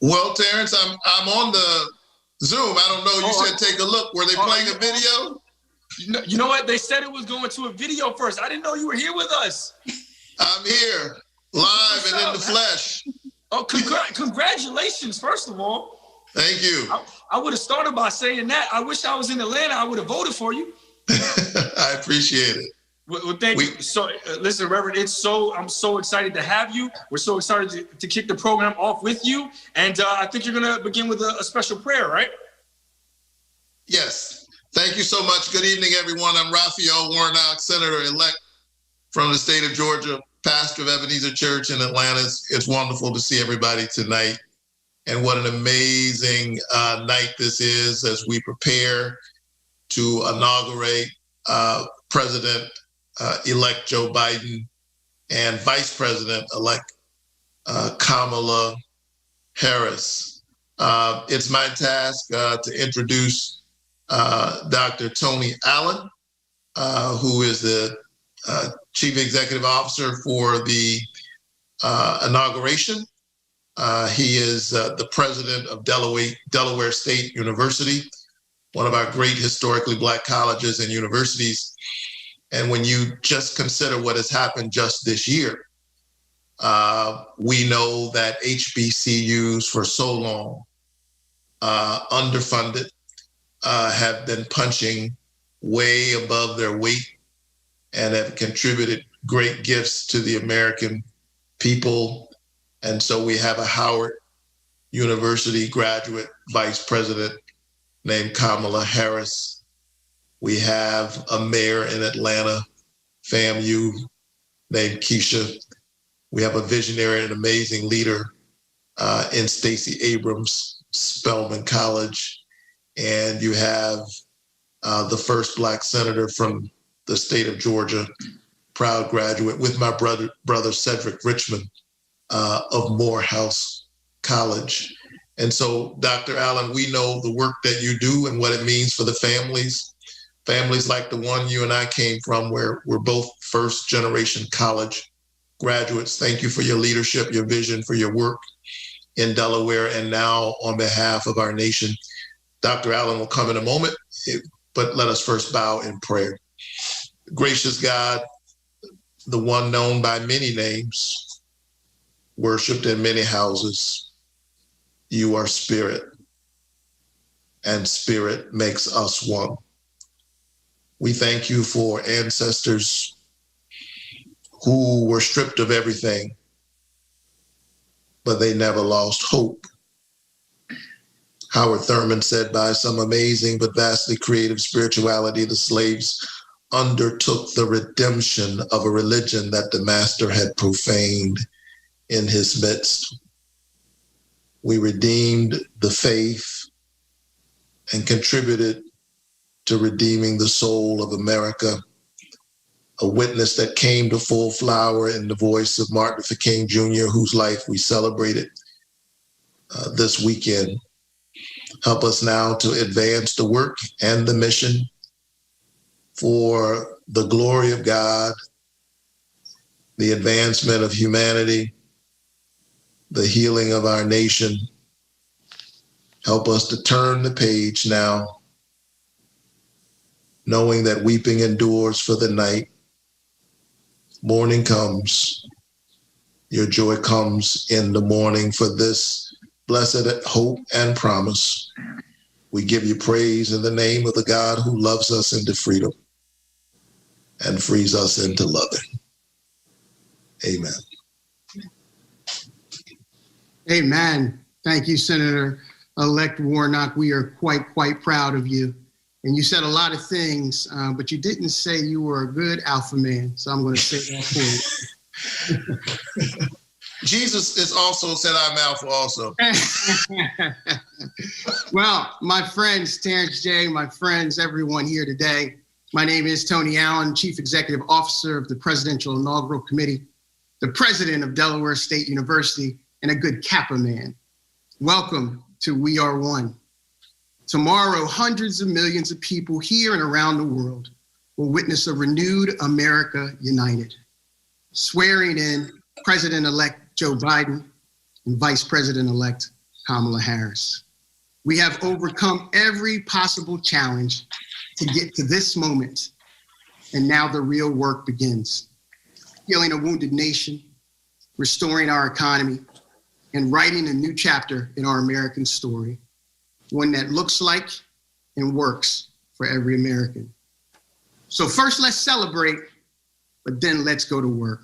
Well, Terrence, I'm on the Zoom. I don't know. You said take a look. Were they playing a video? You know what? They said it was going to a video first. I didn't know you were here with us. I'm here, live and in the flesh. Oh, congratulations, first of all. Thank you. I would have started by saying that. I wish I was in Atlanta. I would have voted for you. I appreciate it. Well, thank you. So, listen, Reverend, I'm so excited to have you. We're so excited to kick the program off with you. And I think you're going to begin with a special prayer, right? Yes. Thank you so much. Good evening, everyone. I'm Raphael Warnock, Senator-elect from the state of Georgia, pastor of Ebenezer Church in Atlanta. It's wonderful to see everybody tonight. And what an amazing night this is as we prepare to inaugurate President-elect Joe Biden and Vice President-elect Kamala Harris. It's my task to introduce Dr. Tony Allen, who is the Chief Executive Officer for the inauguration. He is the president of Delaware State University, one of our great historically Black colleges and universities. And when you just consider what has happened just this year, we know that HBCUs for so long, underfunded, have been punching way above their weight and have contributed great gifts to the American people. And so we have a Howard University graduate vice president named Kamala Harris. We have a mayor in Atlanta, FAMU, named Keisha. We have a visionary and amazing leader in Stacey Abrams, Spelman College. And you have the first Black senator from the state of Georgia, proud graduate with my brother Cedric Richmond of Morehouse College. And so, Dr. Allen, we know the work that you do and what it means for the families like the one you and I came from, where we're both first generation college graduates. Thank you for your leadership, your vision, for your work in Delaware, and now on behalf of our nation. Dr. Allen will come in a moment, but let us first bow in prayer. Gracious God, the one known by many names, worshiped in many houses, you are spirit, and spirit makes us one. We thank you for ancestors who were stripped of everything, but they never lost hope. Howard Thurman said, by some amazing but vastly creative spirituality, the slaves undertook the redemption of a religion that the master had profaned in his midst. We redeemed the faith and contributed to redeeming the soul of America, a witness that came to full flower in the voice of Martin Luther King Jr., whose life we celebrated this weekend. Help us now to advance the work and the mission for the glory of God, the advancement of humanity, the healing of our nation. Help us to turn the page now, knowing that weeping endures for the night. Morning comes, your joy comes in the morning. For this blessed hope and promise, we give you praise in the name of the God who loves us into freedom and frees us into loving. Amen. Amen. Thank you, Senator-elect Warnock. We are quite proud of you. And you said a lot of things, but you didn't say you were a good alpha man. So I'm going to say that for you. Jesus is also said I'm alpha also. Well, my friends, Terrence J., my friends, everyone here today, my name is Tony Allen, Chief Executive Officer of the Presidential Inaugural Committee, the President of Delaware State University, and a good Kappa man. Welcome to We Are One. Tomorrow, hundreds of millions of people here and around the world will witness a renewed America united, swearing in President-elect Joe Biden and Vice President-elect Kamala Harris. We have overcome every possible challenge to get to this moment, and now the real work begins. Healing a wounded nation, restoring our economy, and writing a new chapter in our American story, one that looks like and works for every American. So first, let's celebrate, but then let's go to work.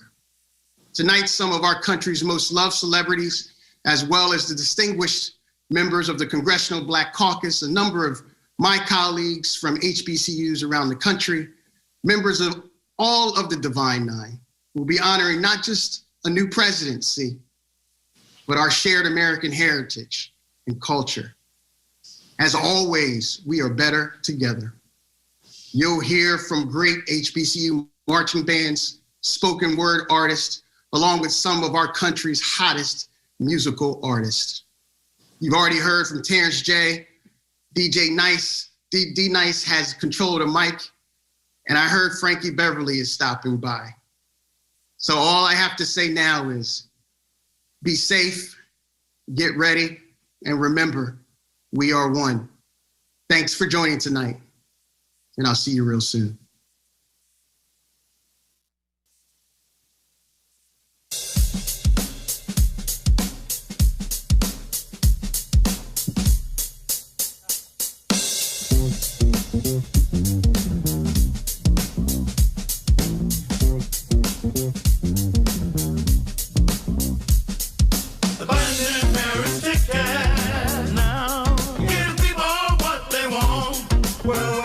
Tonight, some of our country's most loved celebrities, as well as the distinguished members of the Congressional Black Caucus, a number of my colleagues from HBCUs around the country, members of all of the Divine Nine, will be honoring not just a new presidency, but our shared American heritage and culture. As always, we are better together. You'll hear from great HBCU marching bands, spoken word artists, along with some of our country's hottest musical artists. You've already heard from Terrence J, DJ Nice. D Nice has control of the mic, and I heard Frankie Beverly is stopping by. So all I have to say now is be safe, get ready, and remember, we are one. Thanks for joining tonight, and I'll see you real soon. Well,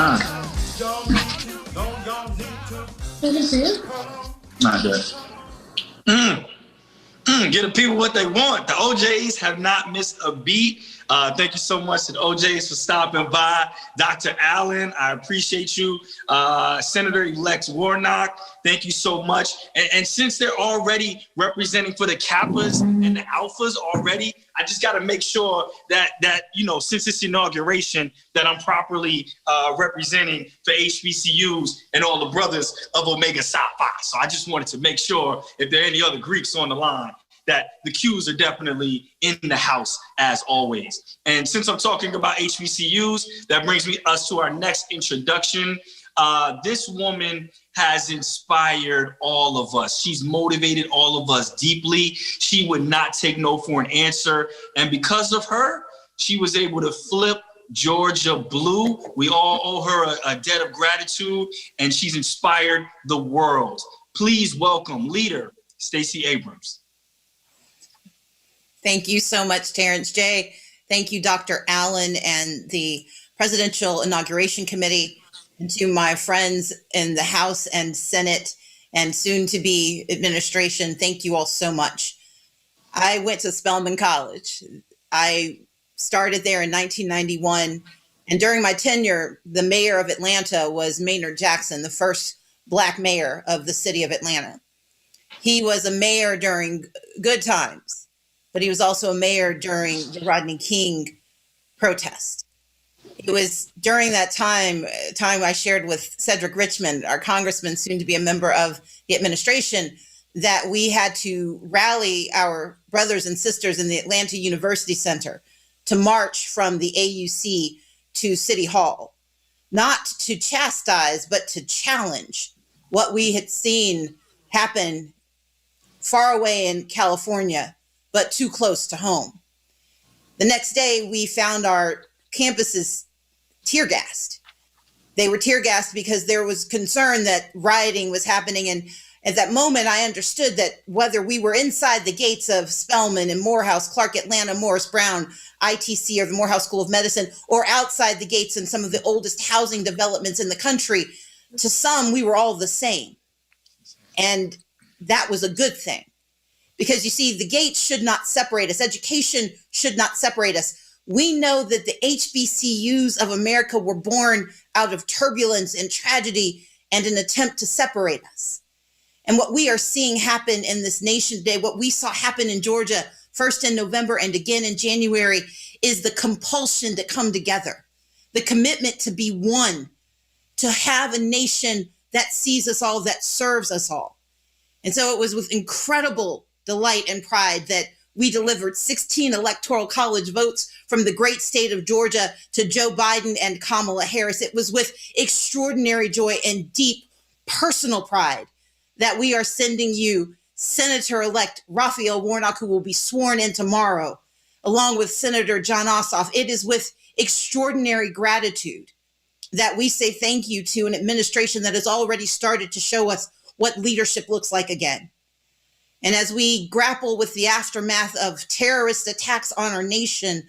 Not good. Get the people what they want. The OJs have not missed a beat. Thank you so much to the OJs for stopping by. Dr. Allen, I appreciate you. Senator-elect Warnock, thank you so much. And since they're already representing for the Kappas and the Alphas already, I just got to make sure that since it's inauguration, that I'm properly representing for HBCUs and all the brothers of Omega Psi Phi. So I just wanted to make sure if there are any other Greeks on the line, that the Qs are definitely in the house as always. And since I'm talking about HBCUs, that brings us to our next introduction. This woman has inspired all of us. She's motivated all of us deeply. She would not take no for an answer. And because of her, she was able to flip Georgia blue. We all owe her a debt of gratitude, and she's inspired the world. Please welcome leader Stacey Abrams. Thank you so much, Terrence J. Thank you, Dr. Allen and the Presidential Inauguration Committee, and to my friends in the House and Senate and soon to be administration. Thank you all so much. I went to Spelman College. I started there in 1991. And during my tenure, the mayor of Atlanta was Maynard Jackson, the first Black mayor of the city of Atlanta. He was a mayor during good times, but he was also a mayor during the Rodney King protest. It was during that time I shared with Cedric Richmond, our congressman, soon to be a member of the administration, that we had to rally our brothers and sisters in the Atlanta University Center to march from the AUC to City Hall, not to chastise, but to challenge what we had seen happen far away in California, but too close to home. The next day, we found our campuses tear gassed. They were tear gassed because there was concern that rioting was happening. And at that moment, I understood that whether we were inside the gates of Spelman and Morehouse, Clark Atlanta, Morris Brown, ITC, or the Morehouse School of Medicine, or outside the gates in some of the oldest housing developments in the country, to some, we were all the same. And that was a good thing. Because you see, the gates should not separate us. Education should not separate us. We know that the HBCUs of America were born out of turbulence and tragedy and an attempt to separate us. And what we are seeing happen in this nation today, what we saw happen in Georgia, first in November and again in January, is the compulsion to come together, the commitment to be one, to have a nation that sees us all, that serves us all. And so it was with incredible delight and pride that we delivered 16 electoral college votes from the great state of Georgia to Joe Biden and Kamala Harris. It was with extraordinary joy and deep personal pride that we are sending you Senator-elect Raphael Warnock, who will be sworn in tomorrow, along with Senator John Ossoff. It is with extraordinary gratitude that we say thank you to an administration that has already started to show us what leadership looks like again. And as we grapple with the aftermath of terrorist attacks on our nation,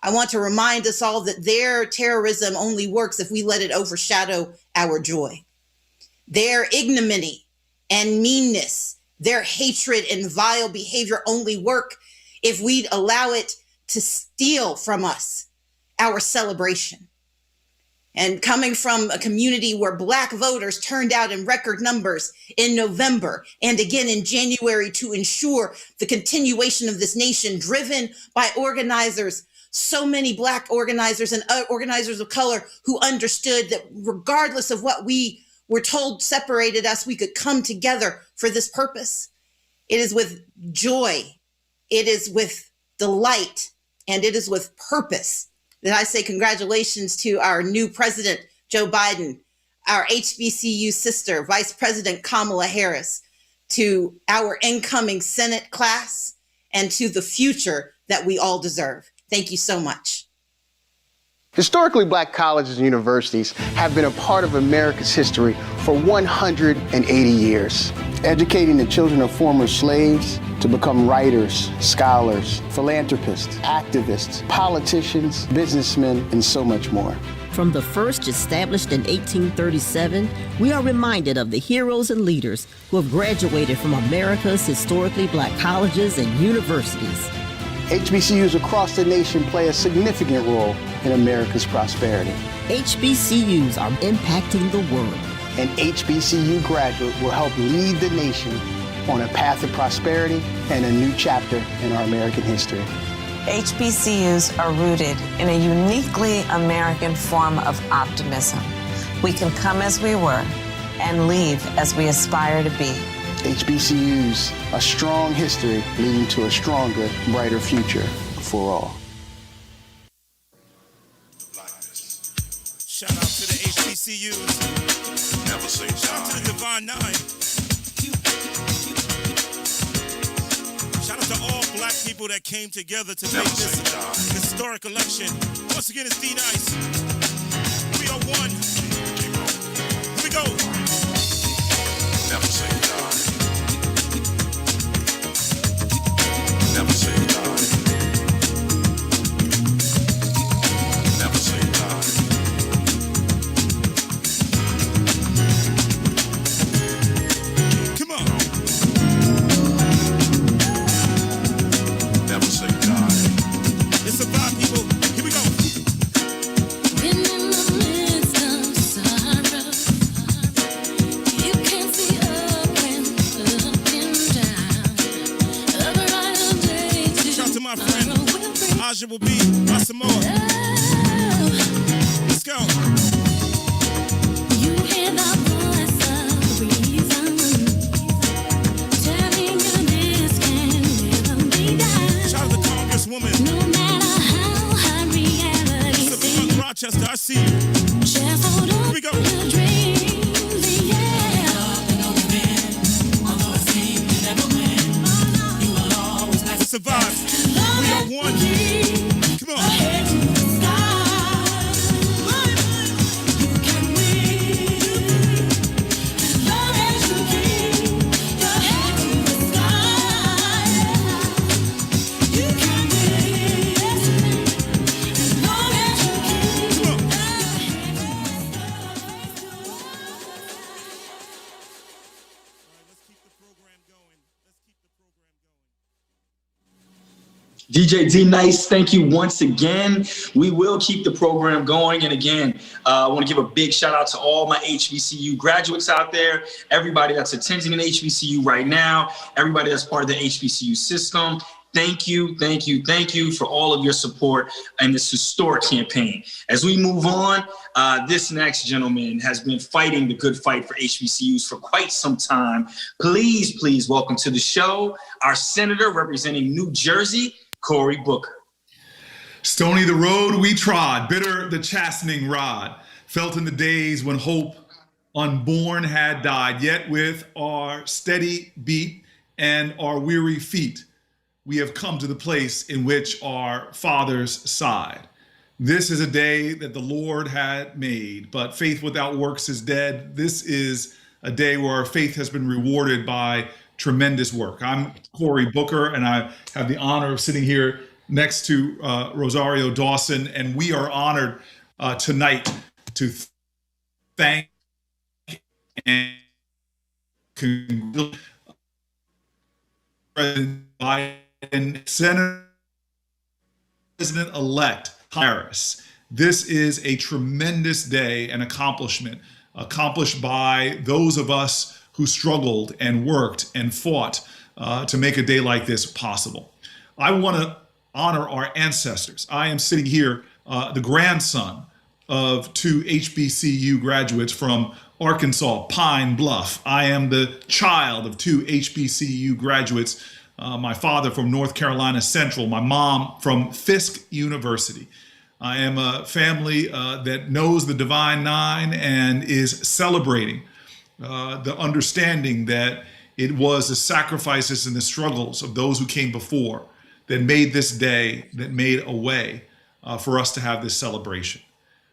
I want to remind us all that their terrorism only works if we let it overshadow our joy. Their ignominy and meanness, their hatred and vile behavior only work if we allow it to steal from us our celebration. And coming from a community where Black voters turned out in record numbers in November and again in January to ensure the continuation of this nation, driven by organizers, so many Black organizers and organizers of color who understood that regardless of what we were told separated us, we could come together for this purpose. It is with joy, it is with delight, and it is with purpose that I say congratulations to our new president, Joe Biden, our HBCU sister, Vice President Kamala Harris, to our incoming Senate class, and to the future that we all deserve. Thank you so much. Historically, Black colleges and universities have been a part of America's history for 180 years, educating the children of former slaves to become writers, scholars, philanthropists, activists, politicians, businessmen, and so much more. From the first established in 1837, we are reminded of the heroes and leaders who have graduated from America's historically black colleges and universities. HBCUs across the nation play a significant role in America's prosperity. HBCUs are impacting the world. An HBCU graduate will help lead the nation on a path of prosperity and a new chapter in our American history. HBCUs are rooted in a uniquely American form of optimism. We can come as we were and leave as we aspire to be. HBCUs, a strong history leading to a stronger, brighter future for all. Shout out to the HBCUs. Never say shout out to the Divine Nine. Shout out to all black people that came together to make this historic election. Once again, it's D-Nice. We are one. Here we go. Never say die. Never say die. Never say die. Come on. Never say die. It's about people. Here we go. In the midst of sorrow, you can see up and down, a variety of days. Shout out to my friend Aja will be by some more. Let's go. You hear the voice of reason telling you this can never be done. Shout out to Congresswoman. No matter how hard reality Support seems, Rochester, I see you. just hold on Here we go. to your dreams, yeah. Survive. We are one. Come on. Come on. Let's keep the program going. DJ D-Nice, thank you once again. We will keep the program going. And again, I want to give a big shout out to all my HBCU graduates out there, everybody that's attending an HBCU right now, everybody that's part of the HBCU system. Thank you, thank you, thank you for all of your support in this historic campaign. As we move on, this next gentleman has been fighting the good fight for HBCUs for quite some time. Please, please welcome to the show our senator representing New Jersey, Cory Booker. Stony the road we trod, bitter the chastening rod, felt in the days when hope unborn had died, yet with our steady beat and our weary feet, we have come to the place in which our fathers sighed. This is a day that the Lord had made, but faith without works is dead. This is a day where our faith has been rewarded by tremendous work. I'm Cory Booker, and I have the honor of sitting here next to Rosario Dawson, and we are honored tonight to thank and congratulate President Biden, Senator President-elect Harris. This is a tremendous day and accomplishment accomplished by those of us who struggled and worked and fought to make a day like this possible. I want to honor our ancestors. I am sitting here, the grandson of two HBCU graduates from Arkansas, Pine Bluff. I am the child of two HBCU graduates, my father from North Carolina Central, my mom from Fisk University. I am a family that knows the Divine Nine and is celebrating the understanding that it was the sacrifices and the struggles of those who came before that made this day, that made a way for us to have this celebration.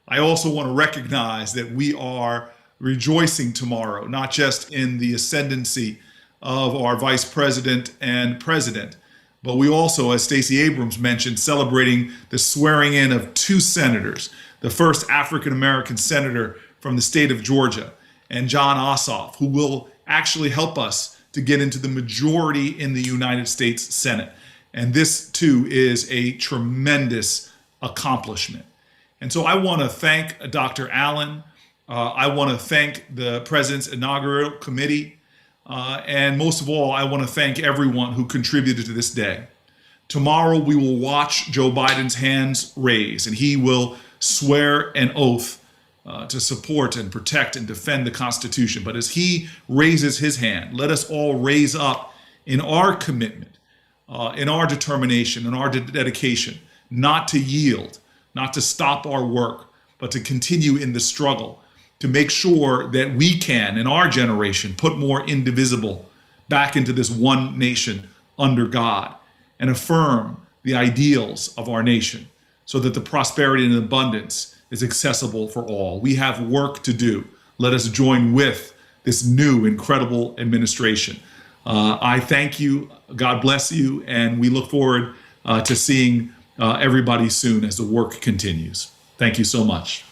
I also want to recognize that we are rejoicing tomorrow, not just in the ascendancy of our Vice President and President, But we also, as Stacey Abrams mentioned, celebrating the swearing in of 2 senators, the first African-American senator from the state of Georgia, and John Ossoff, who will actually help us to get into the majority in the United States Senate. And this, too, is a tremendous accomplishment. And so I want to thank Dr. Allen. I want to thank the President's Inaugural Committee. And most of all, I want to thank everyone who contributed to this day. Tomorrow, we will watch Joe Biden's hands raise, and he will swear an oath to support and protect and defend the Constitution. But as he raises his hand, let us all raise up in our commitment, in our determination, in our dedication, not to yield, not to stop our work, but to continue in the struggle, to make sure that we can, in our generation, put more indivisible back into this one nation under God and affirm the ideals of our nation so that the prosperity and abundance is accessible for all. We have work to do. Let us join with this new incredible administration. I thank you. God bless you. And we look forward to seeing everybody soon as the work continues. Thank you so much.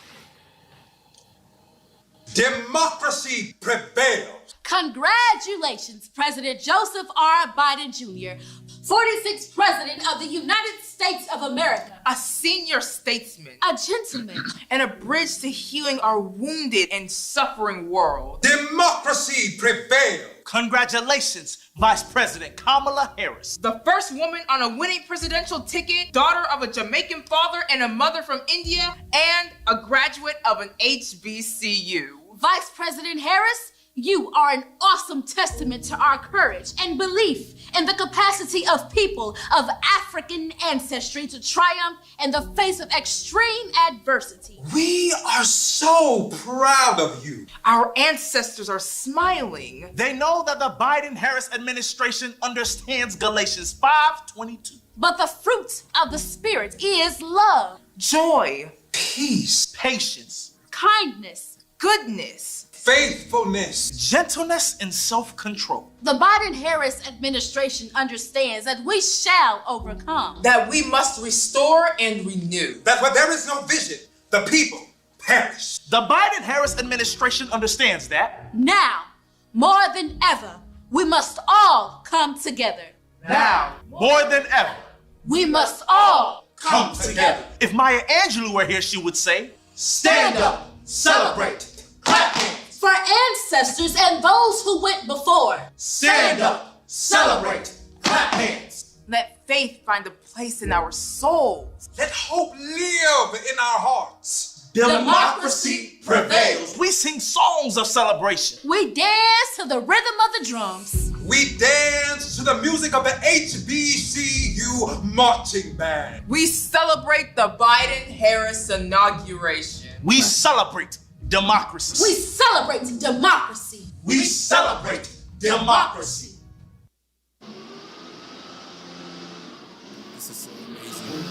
Democracy prevails. Congratulations, President Joseph R. Biden Jr., 46th President of the United States of America. A senior statesman. A gentleman. And a bridge to healing our wounded and suffering world. Democracy prevails. Congratulations, Vice President Kamala Harris. The first woman on a winning presidential ticket, daughter of a Jamaican father and a mother from India, and a graduate of an HBCU. Vice President Harris, you are an awesome testament to our courage and belief in the capacity of people of African ancestry to triumph in the face of extreme adversity. We are so proud of you. Our ancestors are smiling. They know that the Biden-Harris administration understands Galatians 5:22. But the fruit of the Spirit is love, joy, peace, patience, kindness, goodness, faithfulness, gentleness, and self-control. The Biden-Harris administration understands that we shall overcome. That we must restore and renew. That where there is no vision, the people perish. The Biden-Harris administration understands that. Now, more than ever, we must all come together. Now, more than ever, we must all come together. If Maya Angelou were here, she would say, stand up, celebrate, clap hands. For ancestors and those who went before. Stand up, celebrate, clap hands. Let faith find a place in our souls. Let hope live in our hearts. Democracy prevails. We sing songs of celebration. We dance to the rhythm of the drums. We dance to the music of the HBCU marching band. We celebrate the Biden-Harris inauguration. We celebrate democracy. We celebrate democracy. We celebrate democracy. This is so amazing.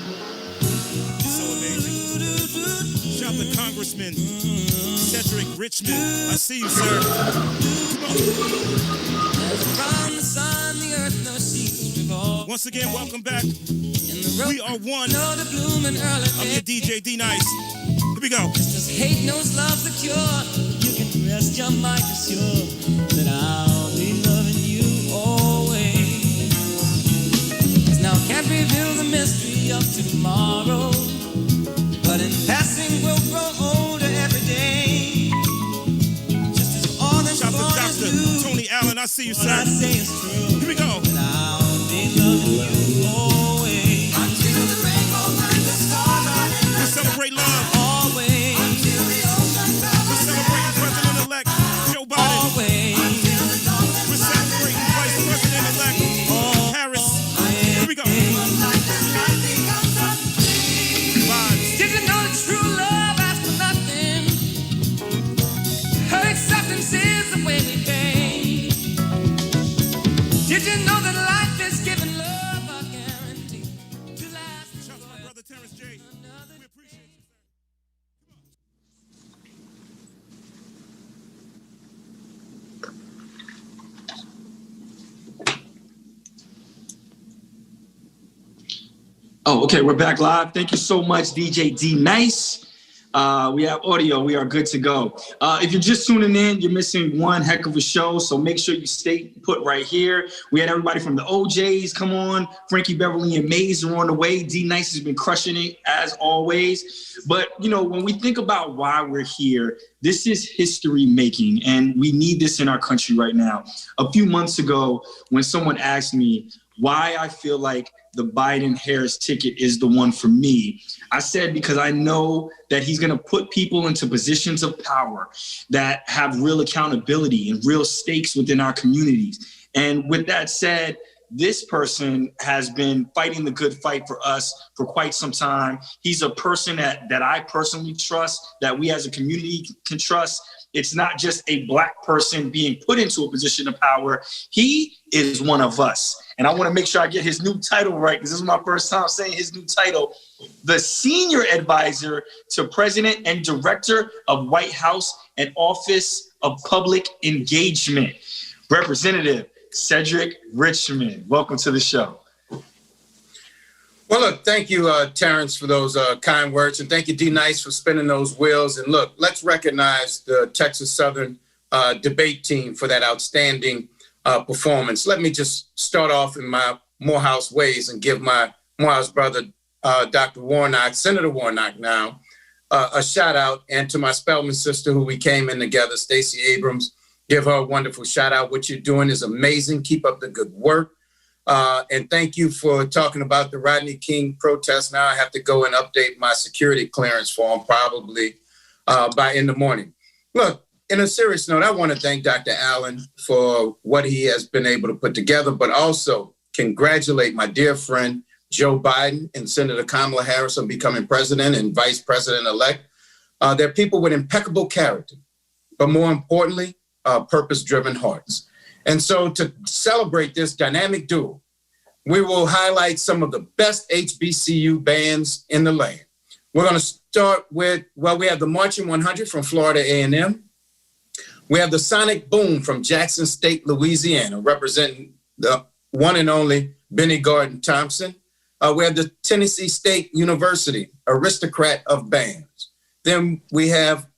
So amazing. Shout out to Congressman Cedric Richmond. I see you, sir. Come on. Once again, welcome back. We are one. I'm your DJ D-Nice. Here we go. Just hate knows love's the cure. You can rest your mind assured that I'll be loving you always. 'Cause now I can't reveal the mystery of tomorrow, but in passing we'll grow older every day. Just as all the shout out to Dr. Tony Allen. I see you, sir. I say is true. Here we go. That I'll be loving you always. Until the rainbow burns the stars out in the we celebrate love. Until the ocean We're celebrating President-elect Joe Biden. We're celebrating Vice President-elect Harris. Here we go. Did you know that true love asks for nothing? Her acceptance is the way we pay. Did you know that Oh, okay, we're back live. Thank you so much, DJ D Nice. We have audio. We are good to go. If you're just tuning in, you're missing one heck of a show, so make sure you stay put right here. We had everybody from the OJs come on. Frankie Beverly and Maze are on the way. D Nice has been crushing it, as always. But, you know, when we think about why we're here, this is history making, and we need this in our country right now. A few months ago, when someone asked me why I feel like the Biden-Harris ticket is the one for me, I said because I know that he's going to put people into positions of power that have real accountability and real stakes within our communities. And with that said, this person has been fighting the good fight for us for quite some time. He's a person that I personally trust, that we as a community can trust. It's not just a Black person being put into a position of power. He is one of us. And I want to make sure I get his new title right, because this is my first time saying his new title. The Senior Advisor to President and Director of White House and Office of Public Engagement, Representative Cedric Richmond. Welcome to the show. Well, look, thank you, Terrence, for those kind words. And thank you, D Nice, for spinning those wheels. And look, let's recognize the Texas Southern debate team for that outstanding performance. Let me just start off in my Morehouse ways and give my Morehouse brother, Dr. Warnock, Senator Warnock now, a shout out. And to my Spelman sister, who we came in together, Stacey Abrams, give her a wonderful shout out. What you're doing is amazing. Keep up the good work. And thank you for talking about the Rodney King protest. Now I have to go and update my security clearance form probably by in the morning. Look, in a serious note, I want to thank Dr. Allen for what he has been able to put together, but also congratulate my dear friend, Joe Biden and Senator Kamala Harris on becoming president and vice president-elect. They're people with impeccable character, but more importantly, purpose-driven hearts. And so to celebrate this dynamic duo, we will highlight some of the best HBCU bands in the land. We're going to start with, well, we have the Marching 100 from Florida A&M. We have the Sonic Boom from Jackson State, Louisiana, representing the one and only Benny Gordon Thompson. We have the Tennessee State University, Aristocrat of Bands. Then we have,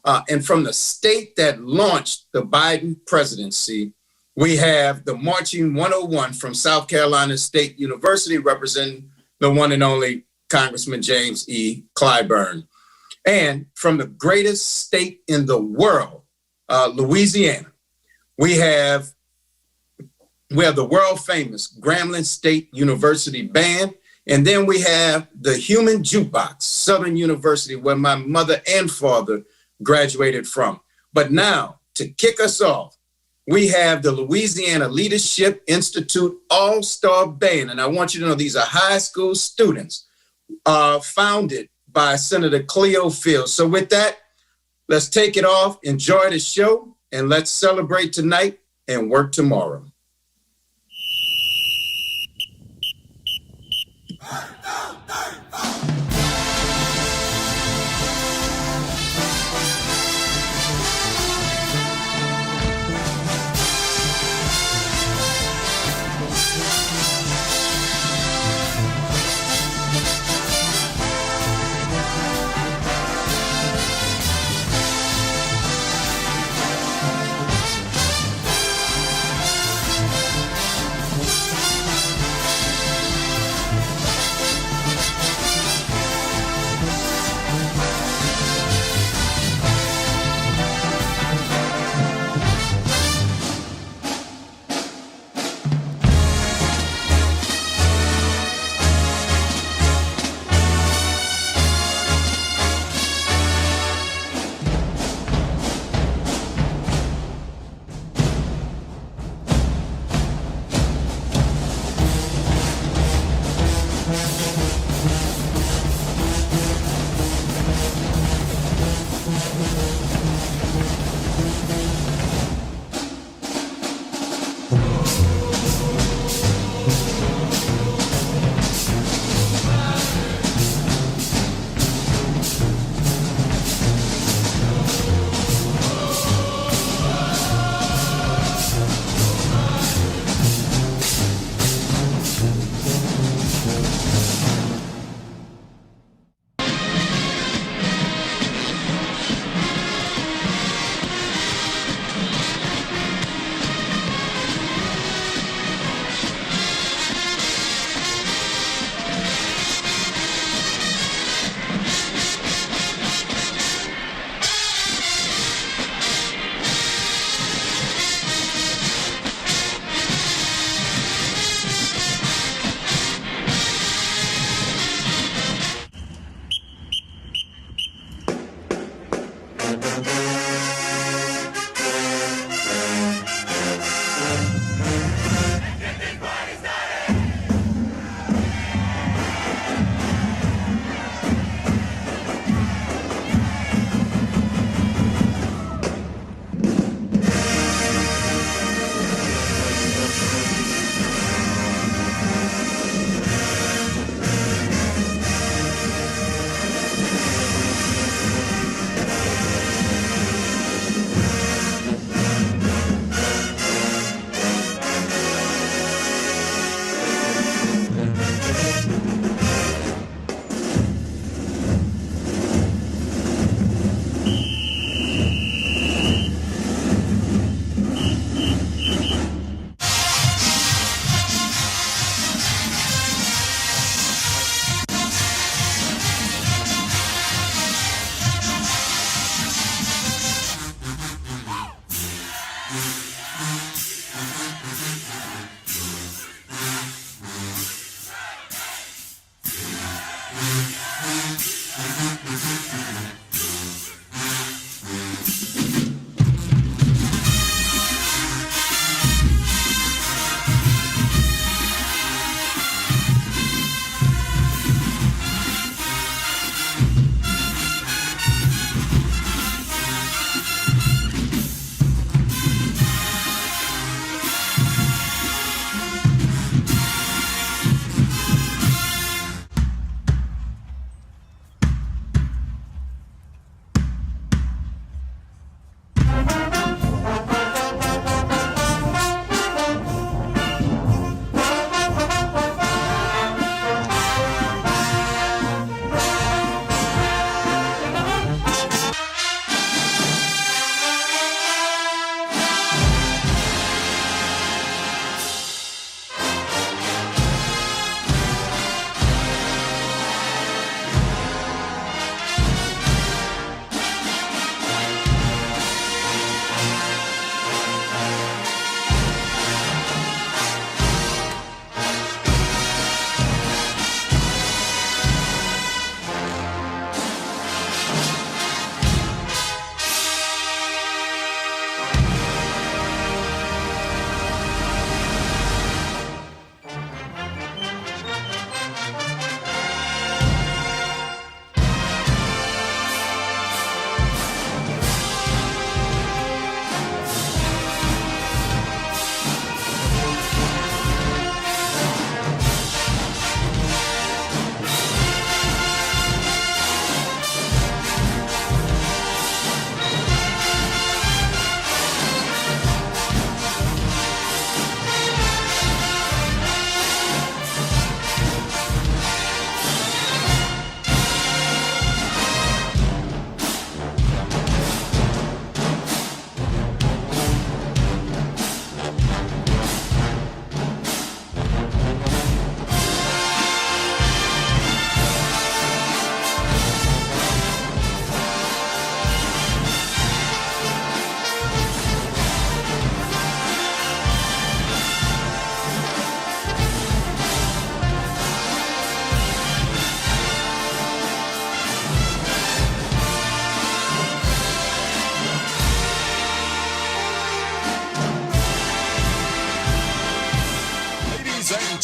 and from the state that launched the Biden presidency, we have the Marching 101 from South Carolina State University, representing the one and only Congressman James E. Clyburn. And from the greatest state in the world, Louisiana, we have the world famous Grambling State University Band. And then we have the Human Jukebox, Southern University, where my mother and father graduated from. But now, to kick us off, we have the Louisiana Leadership Institute All-Star Band. And I want you to know these are high school students founded by Senator Cleo Fields. So with that, let's take it off, enjoy the show, and let's celebrate tonight and work tomorrow.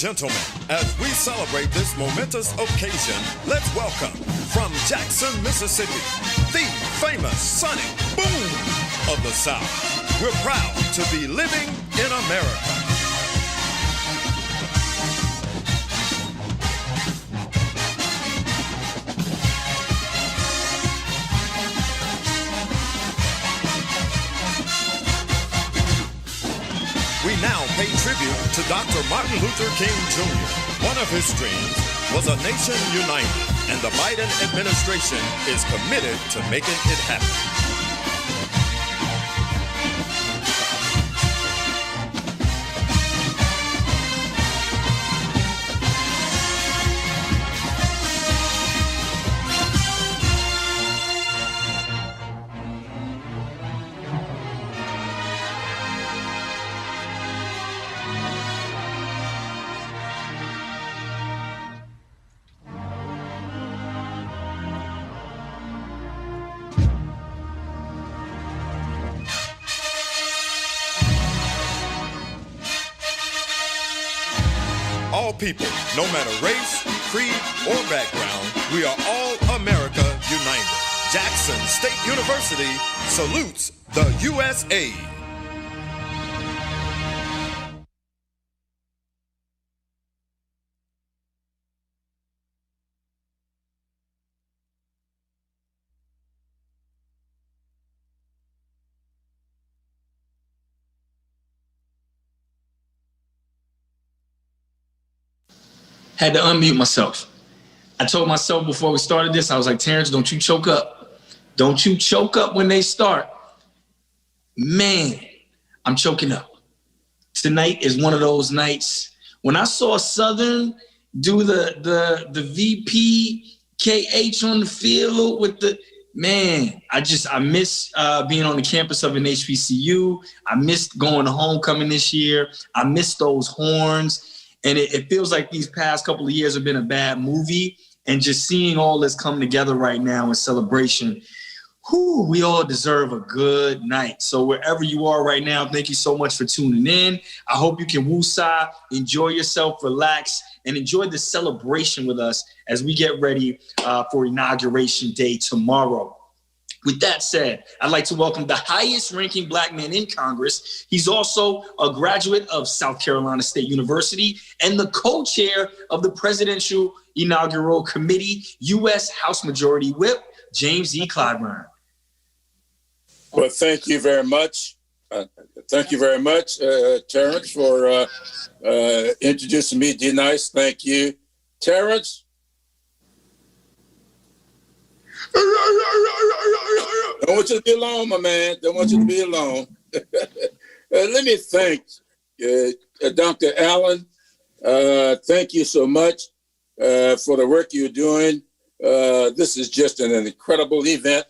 gentlemen, as we celebrate this momentous occasion, let's welcome from Jackson, Mississippi, the famous Sonic Boom of the South. We're proud to be living in America. We now pay tribute to Dr. Martin Luther King Jr. One of his dreams was a nation united, and the Biden administration is committed to making it happen. All people, no matter race, creed, or background, we are all America united. Jackson State University salutes the USA. Had to unmute myself. I told myself before we started this, I was like, Terrence, don't you choke up. Don't you choke up when they start. Man, I'm choking up. Tonight is one of those nights. When I saw Southern do the VP KH on the field with the, man, I miss being on the campus of an HBCU. I missed going to homecoming this year. I missed those horns. And it feels like these past couple of years have been a bad movie. And just seeing all this come together right now in celebration, we all deserve a good night. So wherever you are right now, thank you so much for tuning in. I hope you can woosah, enjoy yourself, relax, and enjoy the celebration with us as we get ready for Inauguration Day tomorrow. With that said, I'd like to welcome the highest ranking Black man in Congress. He's also a graduate of South Carolina State University and the co-chair of the Presidential Inaugural Committee, U.S. House Majority Whip, James E. Clyburn. Well, thank you very much. Thank you very much, Terrence, for introducing me. D-Nice, thank you. Terrence? Don't want you to be alone, my man. Don't want you to be alone. Let me thank Dr. Allen. Thank you so much for the work you're doing. This is just an incredible event.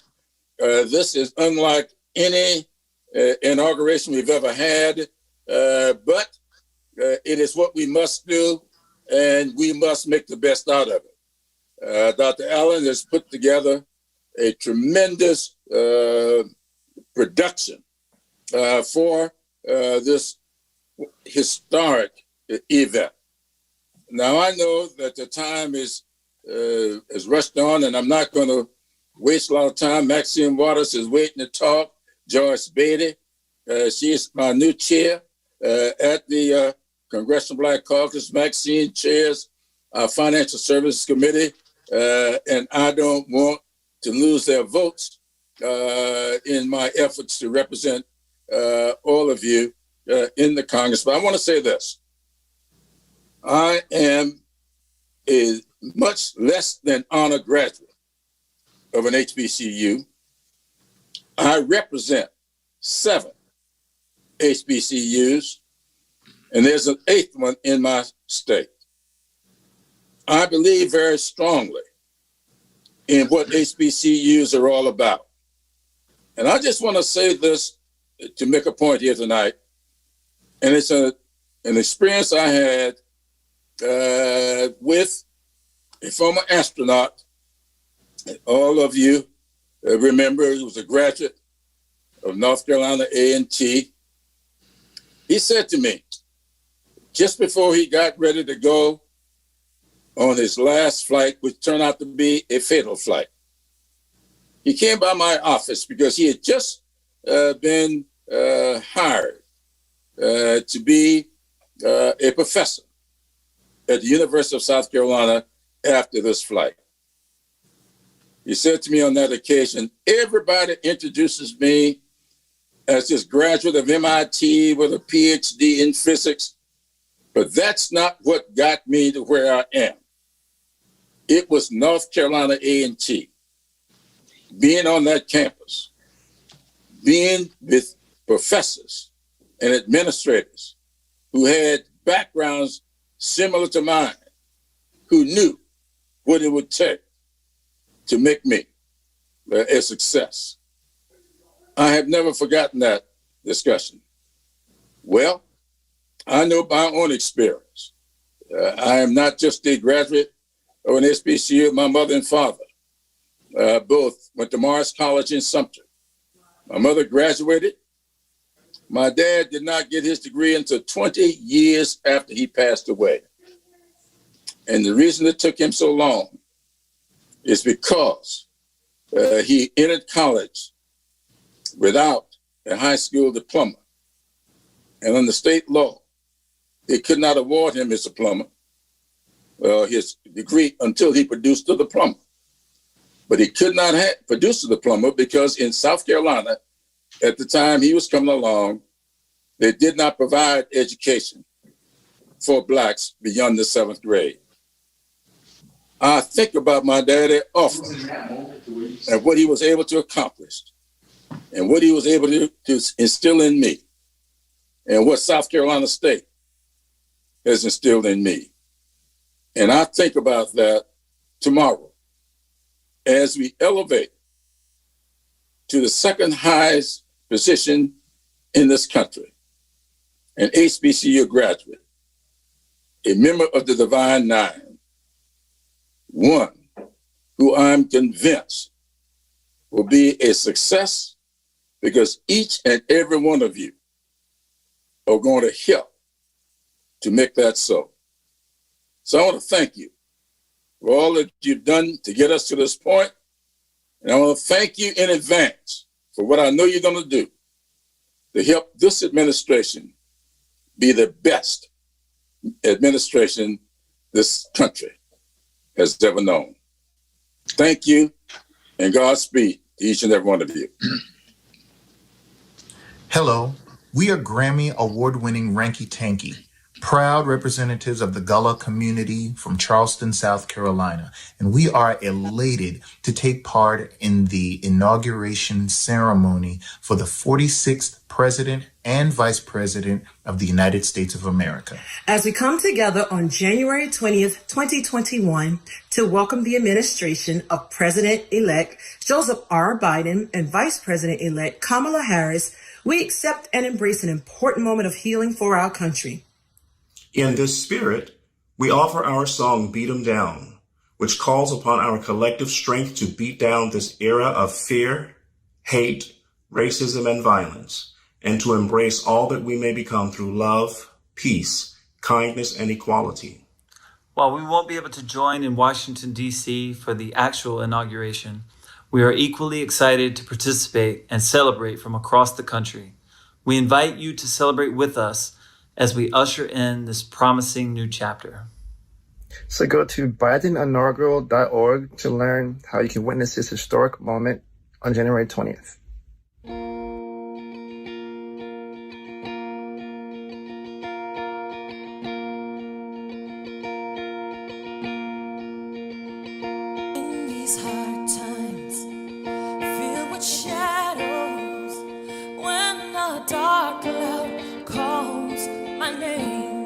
This is unlike any inauguration we've ever had, but it is what we must do, and we must make the best out of it. Dr. Allen has put together a tremendous production for this historic event. Now, I know that the time is rushed on, and I'm not going to waste a lot of time. Maxine Waters is waiting to talk. Joyce Beatty, she is my new chair at the Congressional Black Caucus. Maxine chairs our Financial Services Committee, and I don't want to lose their votes in my efforts to represent all of you in the Congress. But I want to say this. I am a much less than honored graduate of an HBCU. I represent 7 HBCUs, and there's an 8th one in my state. I believe very strongly in what HBCUs are all about. And I just want to say this to make a point here tonight. And it's an experience I had with a former astronaut. All of you remember he was a graduate of North Carolina A&T. He said to me, just before he got ready to go on his last flight, which turned out to be a fatal flight. He came by my office because he had just been hired to be a professor at the University of South Carolina after this flight. He said to me on that occasion, everybody introduces me as this graduate of MIT with a PhD in physics, but that's not what got me to where I am. It was North Carolina A&T, being on that campus, being with professors and administrators who had backgrounds similar to mine, who knew what it would take to make me a success. I have never forgotten that discussion. Well, I know by my own experience. I am not just a graduate of an HBCU. My mother and father both went to Morris College in Sumter. My mother graduated. My dad did not get his degree until 20 years after he passed away. And the reason it took him so long is because he entered college without a high school diploma. And under state law, they could not award him his diploma, his degree, until he produced the diploma. But he could not produce the diploma because in South Carolina, at the time he was coming along, they did not provide education for Blacks beyond the 7th grade. I think about my daddy often and what he was able to accomplish and what he was able to instill in me and what South Carolina State has instilled in me. And I think about that tomorrow as we elevate to the second highest position in this country, an HBCU graduate, a member of the Divine Nine, one who I'm convinced will be a success because each and every one of you are going to help to make that so. So I want to thank you for all that you've done to get us to this point. And I want to thank you in advance for what I know you're going to do to help this administration be the best administration this country has ever known. Thank you, and Godspeed to each and every one of you. Hello, we are Grammy award-winning Ranky Tanky, proud representatives of the Gullah community from Charleston, South Carolina, and we are elated to take part in the inauguration ceremony for the 46th President and Vice President of the United States of America. As we come together on January 20th, 2021, to welcome the administration of President-elect Joseph R. Biden and Vice President-elect Kamala Harris, we accept and embrace an important moment of healing for our country. In this spirit, we offer our song, Beat 'em Down, which calls upon our collective strength to beat down this era of fear, hate, racism, and violence, and to embrace all that we may become through love, peace, kindness, and equality. While we won't be able to join in Washington, D.C. for the actual inauguration, we are equally excited to participate and celebrate from across the country. We invite you to celebrate with us as we usher in this promising new chapter. So go to BidenInaugural.org to learn how you can witness this historic moment on January 20th. In these hard times, filled with shadows, when a dark cloud calls my name,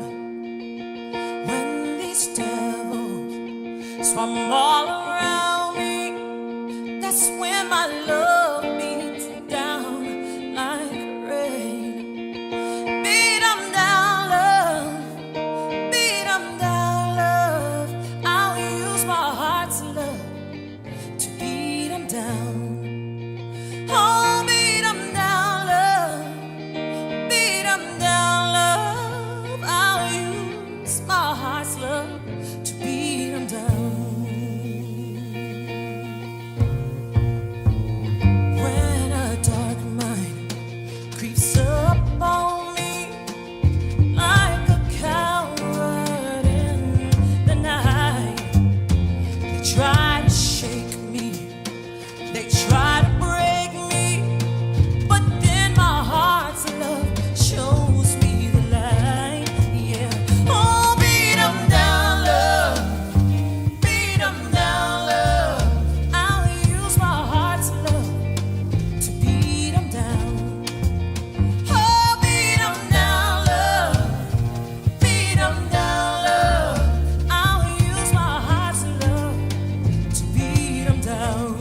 when these devils swarm all around me, that's when my love beats down like rain. Beat 'em down, love. Beat 'em down, love. I'll use my heart's love to beat 'em down. Oh, beat 'em down, love. Beat 'em down, love. I'll use try to shake me, they try to break me, but then my heart's love shows me the light, yeah. Oh, beat 'em down, love, beat 'em down, love. I'll use my heart's love to beat 'em down. Oh, beat 'em down, love, beat 'em down, love. I'll use my heart's love to beat 'em down.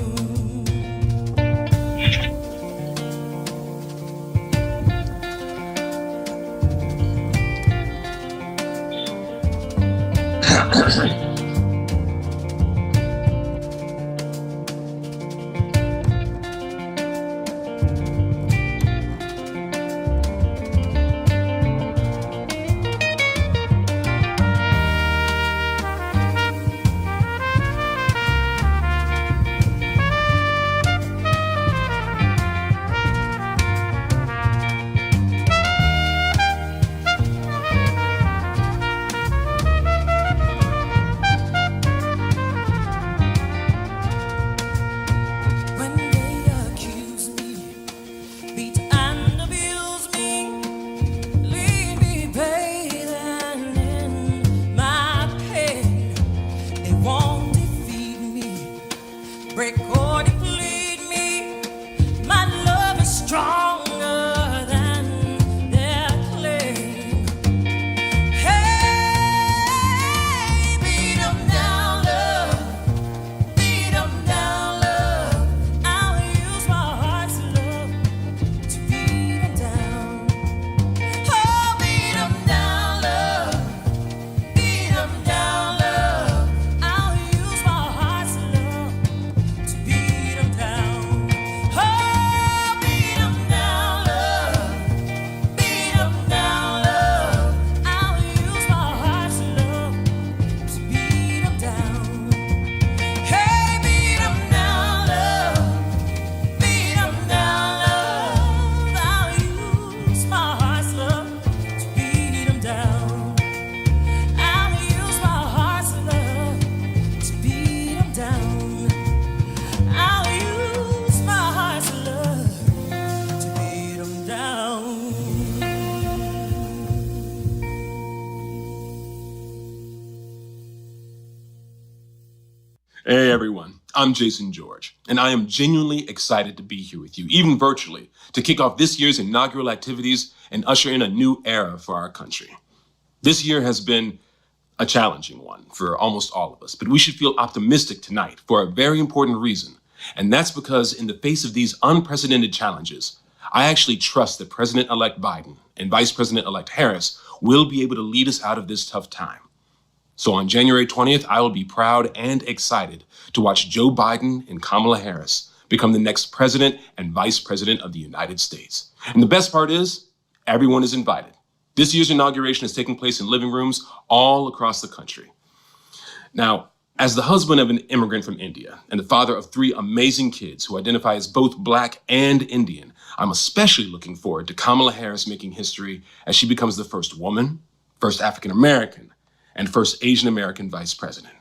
When they accuse me, beat and abuse me, leave me bathing in my pain. They won't defeat me, break or deplete me. My love is stronger than their claim. Hey, beat 'em down, love. Beat 'em down, love. I'll use my heart's love to beat 'em down. Oh, beat 'em down, love. Beat 'em down, love. I'll use my heart's love to beat 'em down. Oh, beat 'em down, love. Beat 'em down, love. I'll use my heart's love to beat 'em down. Hey, beat 'em down, love. Beat 'em down, love. I'll use my heart's love to beat 'em down. I'll use my heart's love to beat 'em down. I'll use my heart's love to beat 'em down. Hey everyone, I'm Jason George, and I am genuinely excited to be here with you, even virtually, to kick off this year's inaugural activities and usher in a new era for our country. This year has been a challenging one for almost all of us, but we should feel optimistic tonight for a very important reason, and that's because in the face of these unprecedented challenges, I actually trust that President-elect Biden and Vice President-elect Harris will be able to lead us out of this tough time. So on January 20th, I will be proud and excited to watch Joe Biden and Kamala Harris become the next president and vice president of the United States. And the best part is, everyone is invited. This year's inauguration is taking place in living rooms all across the country. Now, as the husband of an immigrant from India and the father of 3 amazing kids who identify as both Black and Indian, I'm especially looking forward to Kamala Harris making history as she becomes the first woman, first African American, and first Asian American vice president.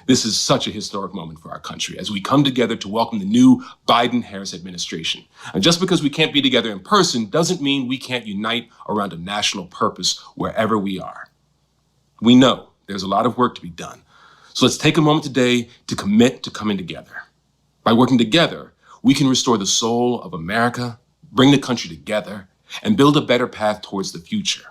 This is such a historic moment for our country as we come together to welcome the new Biden-Harris administration. And just because we can't be together in person doesn't mean we can't unite around a national purpose wherever we are. We know there's a lot of work to be done. So let's take a moment today to commit to coming together. By working together, we can restore the soul of America, bring the country together, and build a better path towards the future.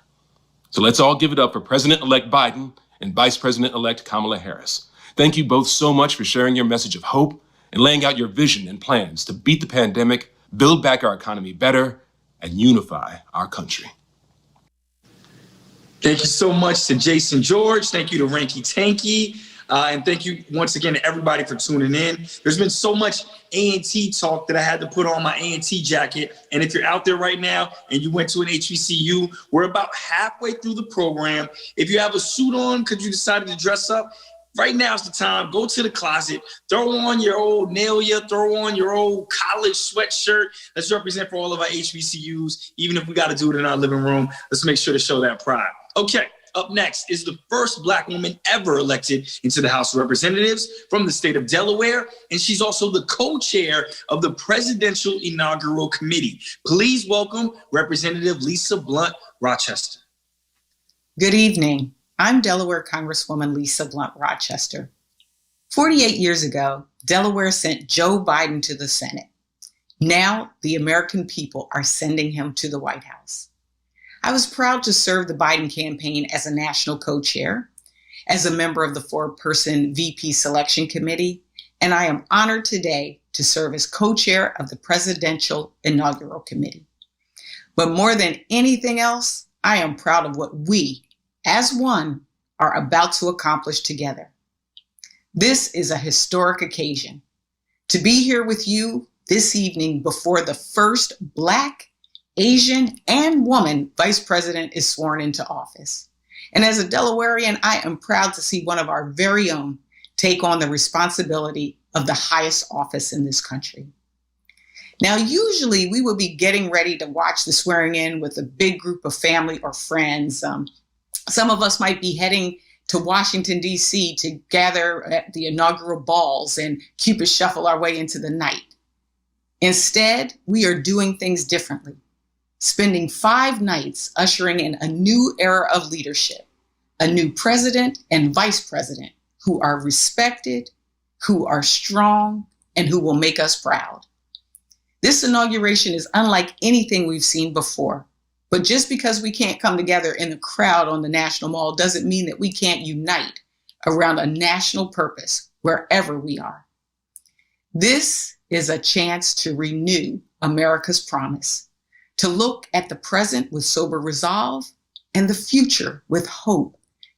So let's all give it up for President-elect Biden and Vice President-elect Kamala Harris. Thank you both so much for sharing your message of hope and laying out your vision and plans to beat the pandemic, build back our economy better, and unify our country. Thank you so much to Jason George. Thank you to Ranky Tanky. And thank you once again to everybody for tuning in. There's been so much A&T talk that I had to put on my A&T jacket. And if you're out there right now and you went to an HBCU, we're about halfway through the program. If you have a suit on because you decided to dress up, right now's the time. Go to the closet, throw on your old Nelia, throw on your old college sweatshirt. Let's represent for all of our HBCUs. Even if we got to do it in our living room, let's make sure to show that pride. Okay, Up next is the first Black woman ever elected into the House of Representatives from the state of Delaware, and she's also the co-chair of the Presidential Inaugural Committee. Please welcome Representative Lisa Blunt Rochester. Good evening. I'm Delaware Congresswoman Lisa Blunt Rochester. 48 years ago, Delaware sent Joe Biden to the Senate. Now, the American people are sending him to the White House. I was proud to serve the Biden campaign as a national co-chair, as a member of the 4-person VP selection committee, and I am honored today to serve as co-chair of the Presidential Inaugural Committee. But more than anything else, I am proud of what we, as one, are about to accomplish together. This is a historic occasion. To be here with you this evening before the first Black, Asian, and woman vice president is sworn into office. And as a Delawarean, I am proud to see one of our very own take on the responsibility of the highest office in this country. Now, usually we would be getting ready to watch the swearing in with a big group of family or friends. Some of us might be heading to Washington, D.C. to gather at the inaugural balls and Cupid shuffle our way into the night. Instead, we are doing things differently, spending 5 nights ushering in a new era of leadership, a new president and vice president who are respected, who are strong, and who will make us proud. This inauguration is unlike anything we've seen before, but just because we can't come together in a crowd on the National Mall doesn't mean that we can't unite around a national purpose wherever we are. This is a chance to renew America's promise, to look at the present with sober resolve and the future with hope,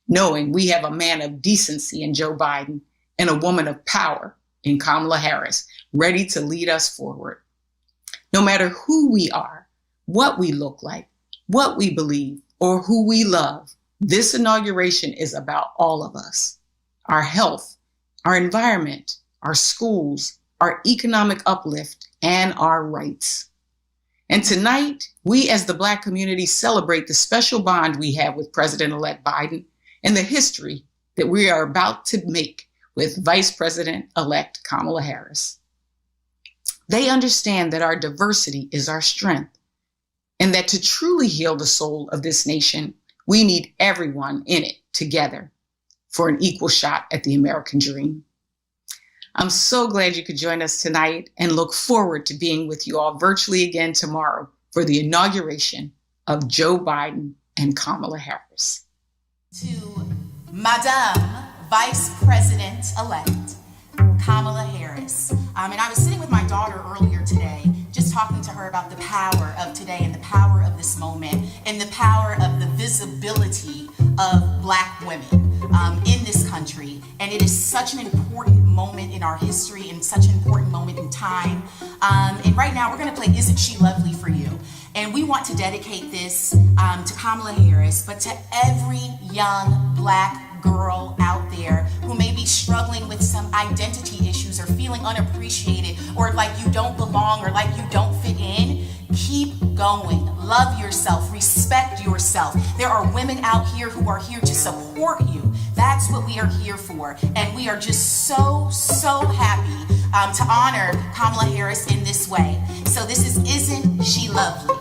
knowing we have a man of decency in Joe Biden and a woman of power in Kamala Harris, ready to lead us forward. No matter who we are, what we look like, what we believe, or who we love, this inauguration is about all of us. Our health, our environment, our schools, our economic uplift, and our rights. And tonight, we as the Black community celebrate the special bond we have with President-elect Biden and the history that we are about to make with Vice President-elect Kamala Harris. They understand that our diversity is our strength, and that to truly heal the soul of this nation, we need everyone in it together for an equal shot at the American dream. I'm so glad you could join us tonight and look forward to being with you all virtually again tomorrow for the inauguration of Joe Biden and Kamala Harris. To Madame Vice President-elect Kamala Harris. And I was sitting with my daughter earlier today, just talking to her about the power of today and the power of this moment and the power of the visibility of Black women in this country. And it is such an important moment in our history and such an important moment in time. And right now we're gonna play Isn't She Lovely for you. And we want to dedicate this to Kamala Harris, but to every young Black girl out there who may be struggling with some identity issues or feeling unappreciated or like you don't belong or like you don't fit in. Keep going. Love yourself. Respect yourself. There are women out here who are here to support you. That's what we are here for. And we are just so happy to honor Kamala Harris in this way. So this is Isn't She Lovely?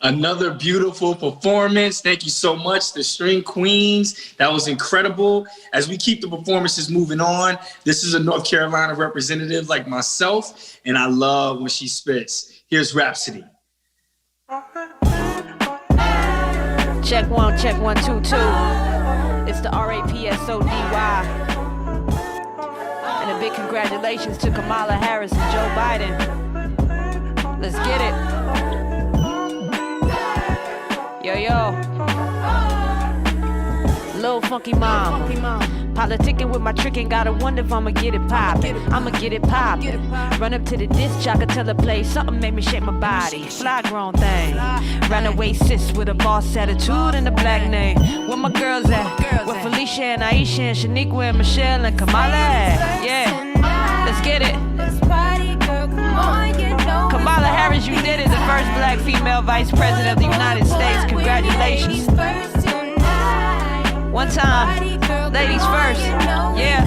Another beautiful performance. Thank you so much, the String Queens. That was incredible. As we keep the performances moving on, this is a North Carolina representative like myself, and I love when she spits. Here's Rhapsody. Check 1, 2, 2. It's the RAPSODY. And a big congratulations to Kamala Harris and Joe Biden. Let's get it. Yo. Lil' funky mom. Politicking with my trick and gotta wonder if I'ma get it poppin'. Run up to the disc jockey, tell her play something, make me shake my body. Fly grown thing. Runaway sis with a boss attitude and a black name. Where my girls at? Where Felicia and Aisha and Shaniqua and Michelle and Kamala at? Yeah, let's get it. Kamala Harris, you did it. The first black female vice president of the United States. Congratulations. One time, ladies first. Yeah.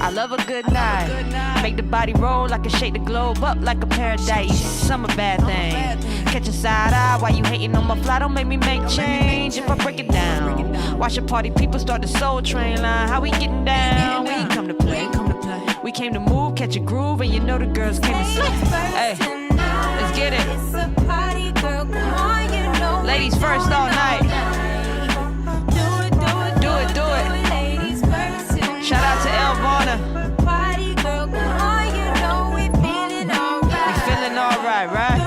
I love a good night. Make the body roll like a shake the globe up like a paradise. Summer bad thing. Catch a side eye while you hating on my fly. Don't make me make change if I break it down. Watch the party people start the soul train line. How we getting down? We ain't come to play. We came to move, catch a groove, and you know the girls came to slay. Hey, let's get it. Ladies first all night. Do it. Shout out to El Bonner. We feeling alright, right?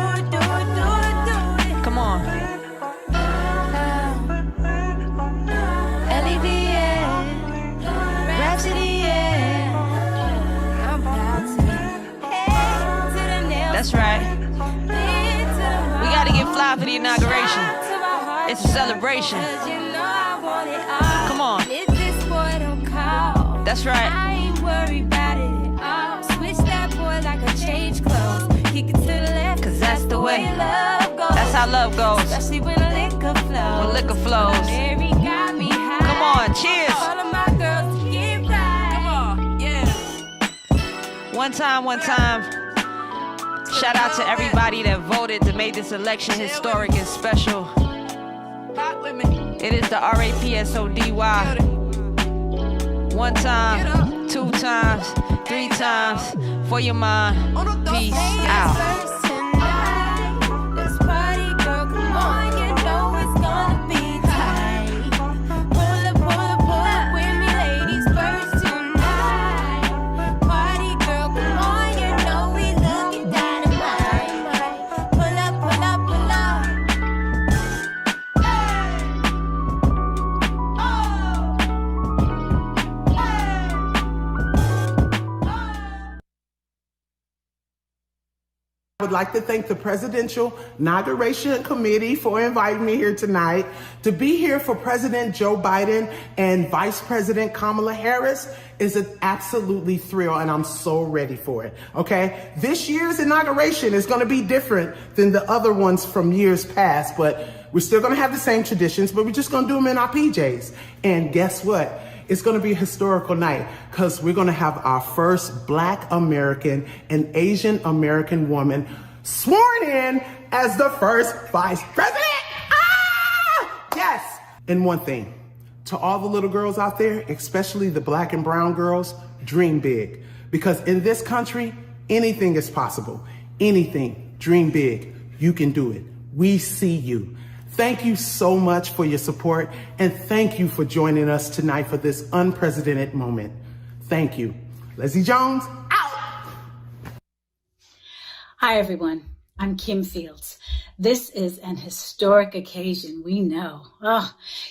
Come on. That's right. We gotta get fly for the inauguration. It's a celebration. Come on. That's right. I ain't worried about it at all. Switch that boy like a change clothes. Kick it to the left. Cause that's the way love goes. That's how love goes. Especially when the liquor flows. When liquor flows. Mary got me high. Come on, cheers. All of my girls to get right. Come on, yeah. One time. Shout out to everybody that voted to make this election historic and special. It is the RAPSODY. 1 time, 2 times, 3 times, for your mind. Peace out. Let's party, girl, come on, you know it's gonna be tight. Pull up with me, ladies first tonight. Party, girl, come on, you know we looking dynamite. Pull up. I would like to thank the Presidential Inauguration Committee for inviting me here tonight to be here for President Joe Biden and Vice President Kamala Harris is an absolutely thrill, and I'm so ready for it, okay? This year's inauguration is going to be different than the other ones from years past, but we're still going to have the same traditions, but we're just going to do them in our PJs. And guess what? It's going to be a historical night because we're going to have our first Black American and Asian American woman sworn in as the first Vice President. Yes. And one thing, to all the little girls out there, especially the Black and brown girls, dream big. Because in this country, anything is possible. Anything, dream big. You can do it. We see you. Thank you so much for your support, and thank you for joining us tonight for this unprecedented moment. Thank you. Leslie Jones, out! Hi, everyone. I'm Kim Fields. This is an historic occasion, we know.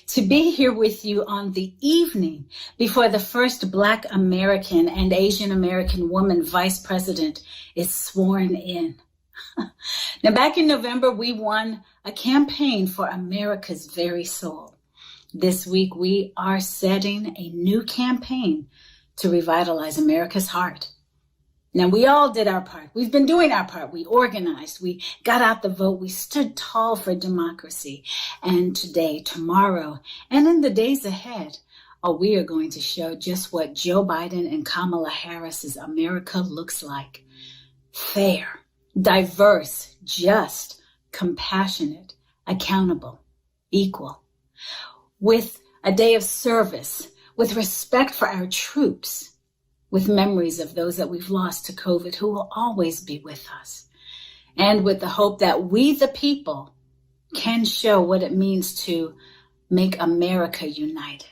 To be here with you on the evening before the first Black American and Asian American woman vice president is sworn in. Now, back in November, we won a campaign for America's very soul. This week, we are setting a new campaign to revitalize America's heart. Now, we all did our part. We've been doing our part. We organized. We got out the vote. We stood tall for democracy. And today, tomorrow, and in the days ahead, we are going to show just what Joe Biden and Kamala Harris's America looks like. fair, diverse, just, compassionate, accountable, equal, with a day of service, with respect for our troops, with memories of those that we've lost to COVID who will always be with us, and with the hope that we, the people, can show what it means to make America united.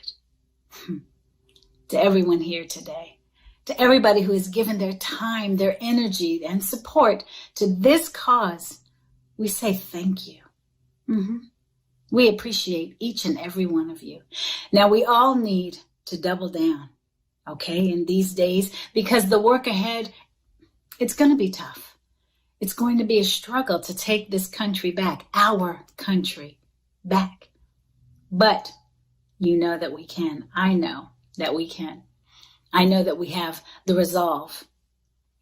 To everyone here today, to everybody who has given their time, their energy, and support to this cause, we say thank you. We appreciate each and every one of you. Now, we all need to double down, okay, in these days, because the work ahead, it's going to be tough. It's going to be a struggle to take this country back, our country back. But you know that we can. I know that we can. I know that we have the resolve.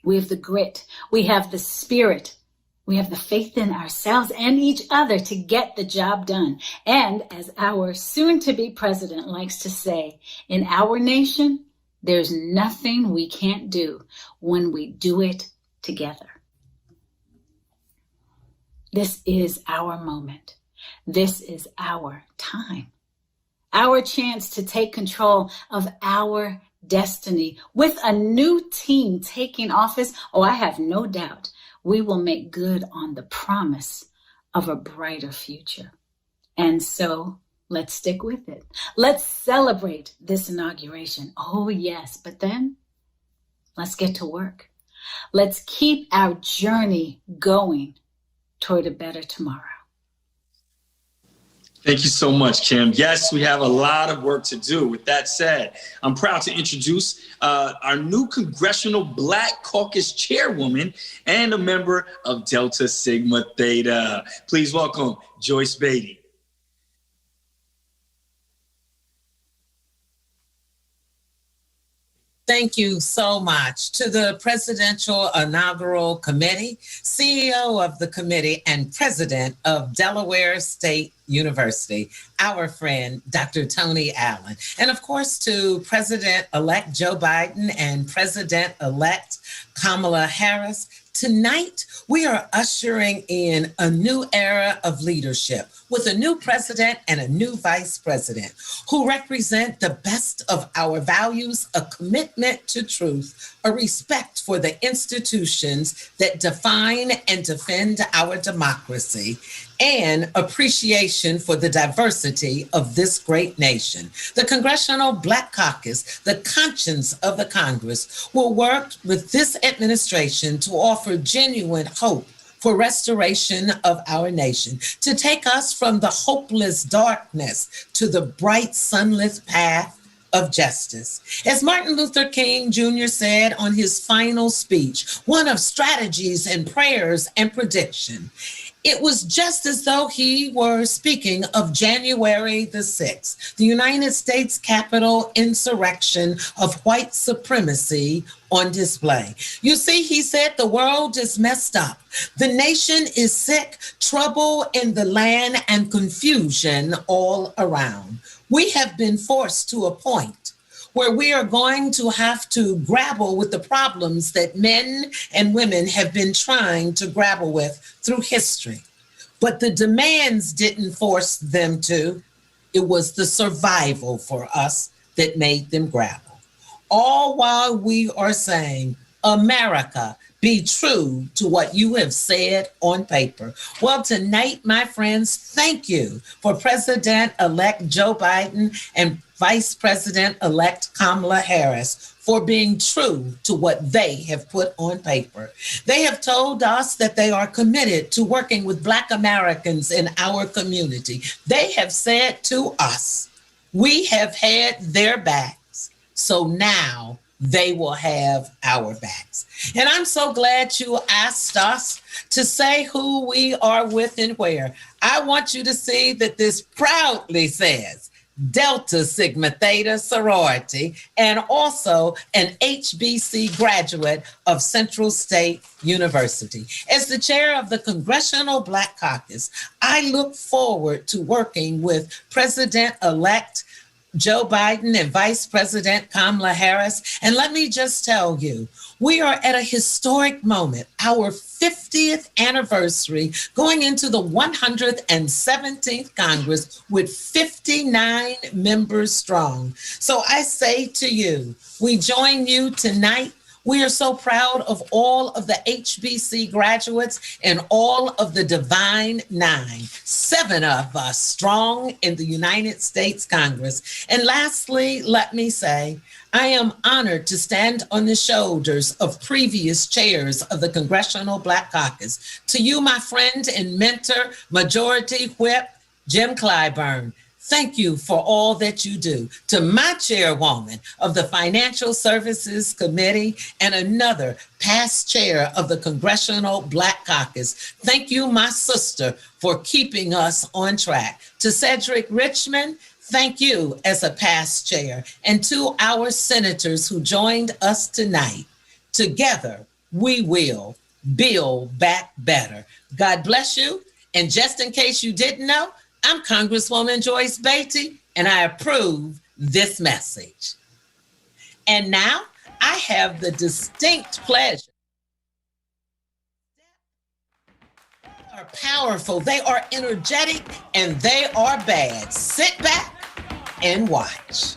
We have the grit. We have the spirit. We have the faith in ourselves and each other to get the job done. And as our soon-to-be president likes to say, in our nation, there's nothing we can't do when we do it together. This is our moment. This is our time. Our chance to take control of our destiny. With a new team taking office, I have no doubt we will make good on the promise of a brighter future. And so let's stick with it. Let's celebrate this inauguration. Oh, yes. But then let's get to work. Let's keep our journey going toward a better tomorrow. Thank you so much, Kim. Yes, we have a lot of work to do. With that said, I'm proud to introduce our new Congressional Black Caucus Chairwoman and a member of Delta Sigma Theta. Please welcome Joyce Beatty. Thank you so much to the Presidential Inaugural Committee, CEO of the committee and president of Delaware State University, our friend, Dr. Tony Allen. And of course, to President-elect Joe Biden and President-elect Kamala Harris. Tonight, we are ushering in a new era of leadership with a new president and a new vice president who represent the best of our values, a commitment to truth, a respect for the institutions that define and defend our democracy, and appreciation for the diversity of this great nation. The Congressional Black Caucus, the conscience of the Congress, will work with this administration to offer genuine hope for restoration of our nation, to take us from the hopeless darkness to the bright sunlit path of justice. As Martin Luther King Jr. said on his final speech, one of strategies and prayers and prediction, it was just as though he were speaking of January the 6th, the United States Capitol insurrection of white supremacy on display. You see, he said the world is messed up. The nation is sick, trouble in the land, and confusion all around. We have been forced to a point where we are going to have to grapple with the problems that men and women have been trying to grapple with through history. But the demands didn't force them to. It was the survival for us that made them grapple. All while we are saying, America, be true to what you have said on paper. Well, tonight, my friends, thank you for President-elect Joe Biden and Vice President-elect Kamala Harris for being true to what they have put on paper. They have told us that they are committed to working with Black Americans in our community. They have said to us, we have had their backs, so now they will have our backs. And I'm so glad you asked us to say who we are with and where. I want you to see that this proudly says Delta Sigma Theta sorority, and also an HBC graduate of Central State University. As the chair of the Congressional Black Caucus, I look forward to working with President-elect Joe Biden and Vice President Kamala Harris. And let me just tell you, we are at a historic moment, our 50th anniversary, going into the 117th Congress with 59 members strong. So I say to you, we join you tonight. We are so proud of all of the HBC graduates and all of the Divine Nine, 7 of us strong in the United States Congress. And lastly, let me say, I am honored to stand on the shoulders of previous chairs of the Congressional Black Caucus. To you, my friend and mentor, Majority Whip Jim Clyburn, thank you for all that you do. To my chairwoman of the Financial Services Committee and another past chair of the Congressional Black Caucus, thank you, my sister, for keeping us on track. To Cedric Richmond, thank you as a past chair. And to our senators who joined us tonight, together we will build back better. God bless you. And just in case you didn't know, I'm Congresswoman Joyce Beatty, and I approve this message. And now I have the distinct pleasure. They are powerful, they are energetic, and they are bad. Sit back and watch.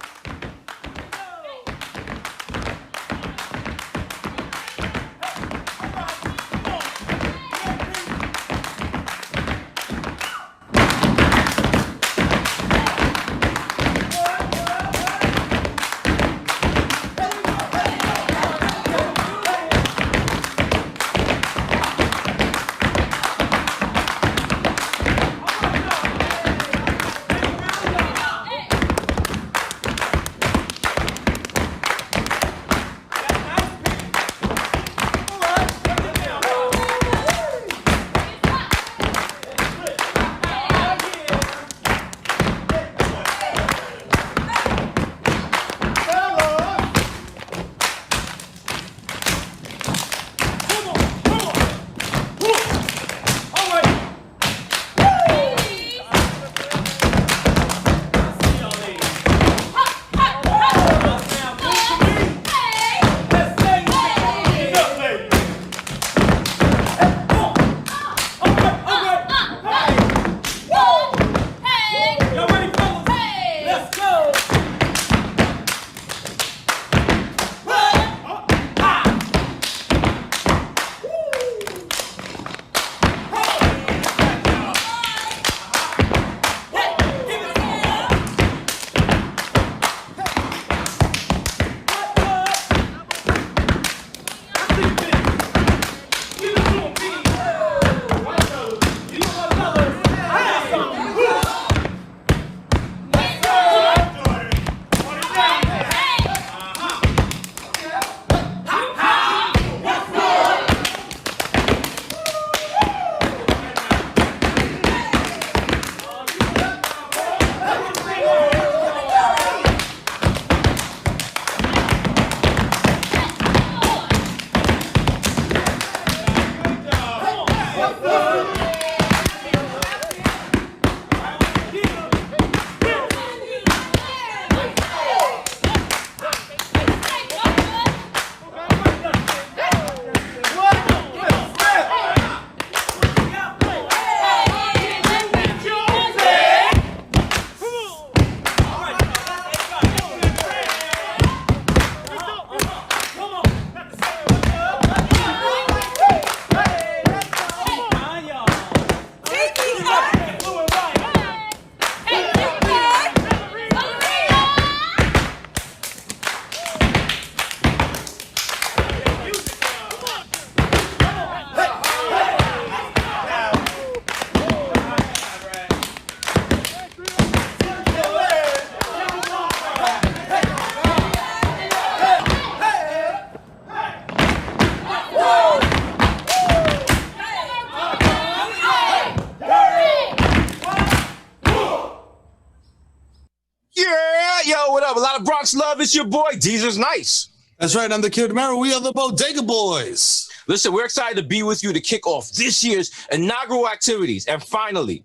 Bronx love, it's your boy, Deezer's Nice. That's right, I'm the Kid Mero. We are the Bodega Boys. Listen, we're excited to be with you to kick off this year's inaugural activities and finally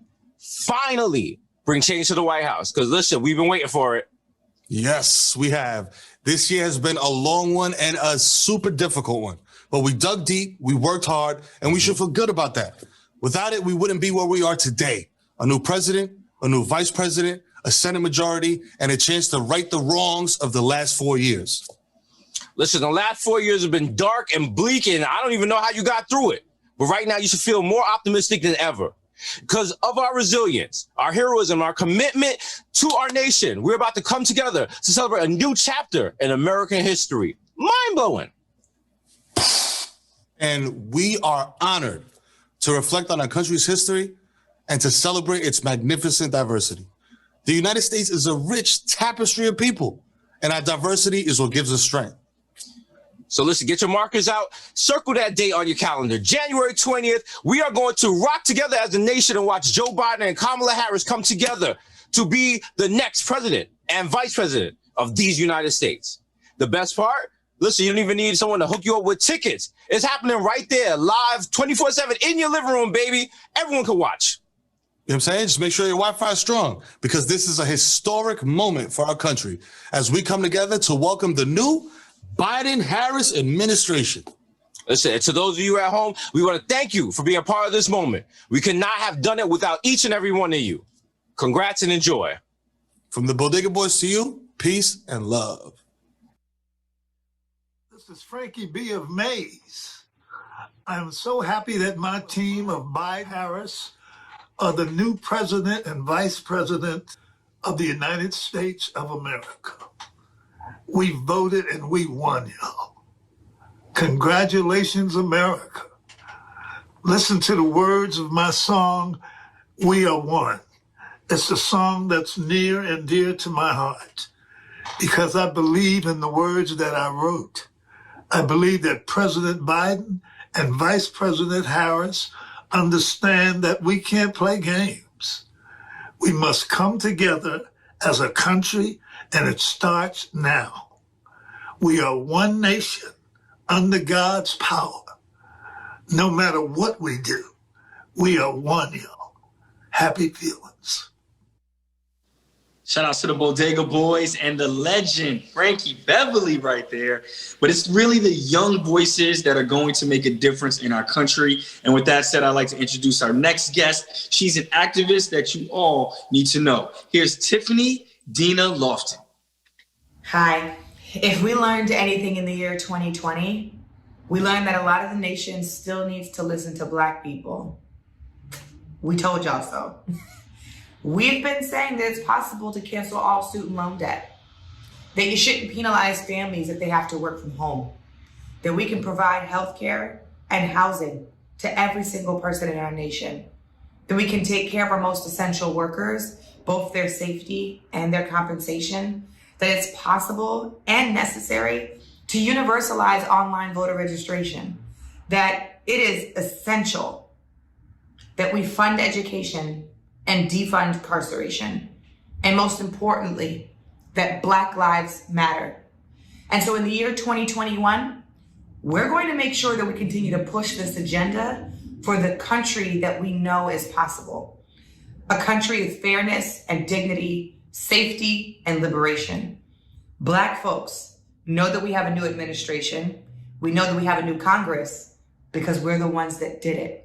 bring change to the White House. Because listen, we've been waiting for it. Yes, we have. This year has been a long one and a super difficult one. But we dug deep, we worked hard, and we should feel good about that. Without it, we wouldn't be where we are today. A new president, a new vice president, a Senate majority, and a chance to right the wrongs of the last 4 years. Listen, the last 4 years have been dark and bleak, and I don't even know how you got through it. But right now, you should feel more optimistic than ever. Because of our resilience, our heroism, our commitment to our nation, we're about to come together to celebrate a new chapter in American history. Mind-blowing. And we are honored to reflect on our country's history and to celebrate its magnificent diversity. The United States is a rich tapestry of people, and our diversity is what gives us strength. So listen, get your markers out. Circle that date on your calendar. January 20th, we are going to rock together as a nation and watch Joe Biden and Kamala Harris come together to be the next president and vice president of these United States. The best part? Listen, you don't even need someone to hook you up with tickets. It's happening right there, live, 24/7 in your living room, baby. Everyone can watch. You know what I'm saying? Just make sure your Wi-Fi is strong, because this is a historic moment for our country as we come together to welcome the new Biden-Harris administration. Listen, to those of you at home, we want to thank you for being a part of this moment. We could not have done it without each and every one of you. Congrats and enjoy. From the Bodega Boys to you, peace and love. This is Frankie B. of Mays. I'm so happy that my team of Biden-Harris are the new president and vice president of the United States of America. We voted and we won, y'all. Congratulations, America. Listen to the words of my song, We Are One. It's a song that's near and dear to my heart because I believe in the words that I wrote. I believe that President Biden and Vice President Harris understand that we can't play games. We must come together as a country, and it starts now. We are one nation under God's power. No matter what we do, we are one, y'all. Happy feelings. Shout out to the Bodega Boys and the legend, Frankie Beverly, right there. But it's really the young voices that are going to make a difference in our country. And with that said, I'd like to introduce our next guest. She's an activist that you all need to know. Here's Tiffany Dina Lofton. Hi. If we learned anything in the year 2020, we learned that a lot of the nation still needs to listen to Black people. We told y'all so. We've been saying that it's possible to cancel all student loan debt, that you shouldn't penalize families if they have to work from home, that we can provide healthcare and housing to every single person in our nation, that we can take care of our most essential workers, both their safety and their compensation, that it's possible and necessary to universalize online voter registration, that it is essential that we fund education and defund incarceration, and most importantly, that Black lives matter. And so in the year 2021, we're going to make sure that we continue to push this agenda for the country that we know is possible. A country of fairness and dignity, safety and liberation. Black folks know that we have a new administration. We know that we have a new Congress because we're the ones that did it.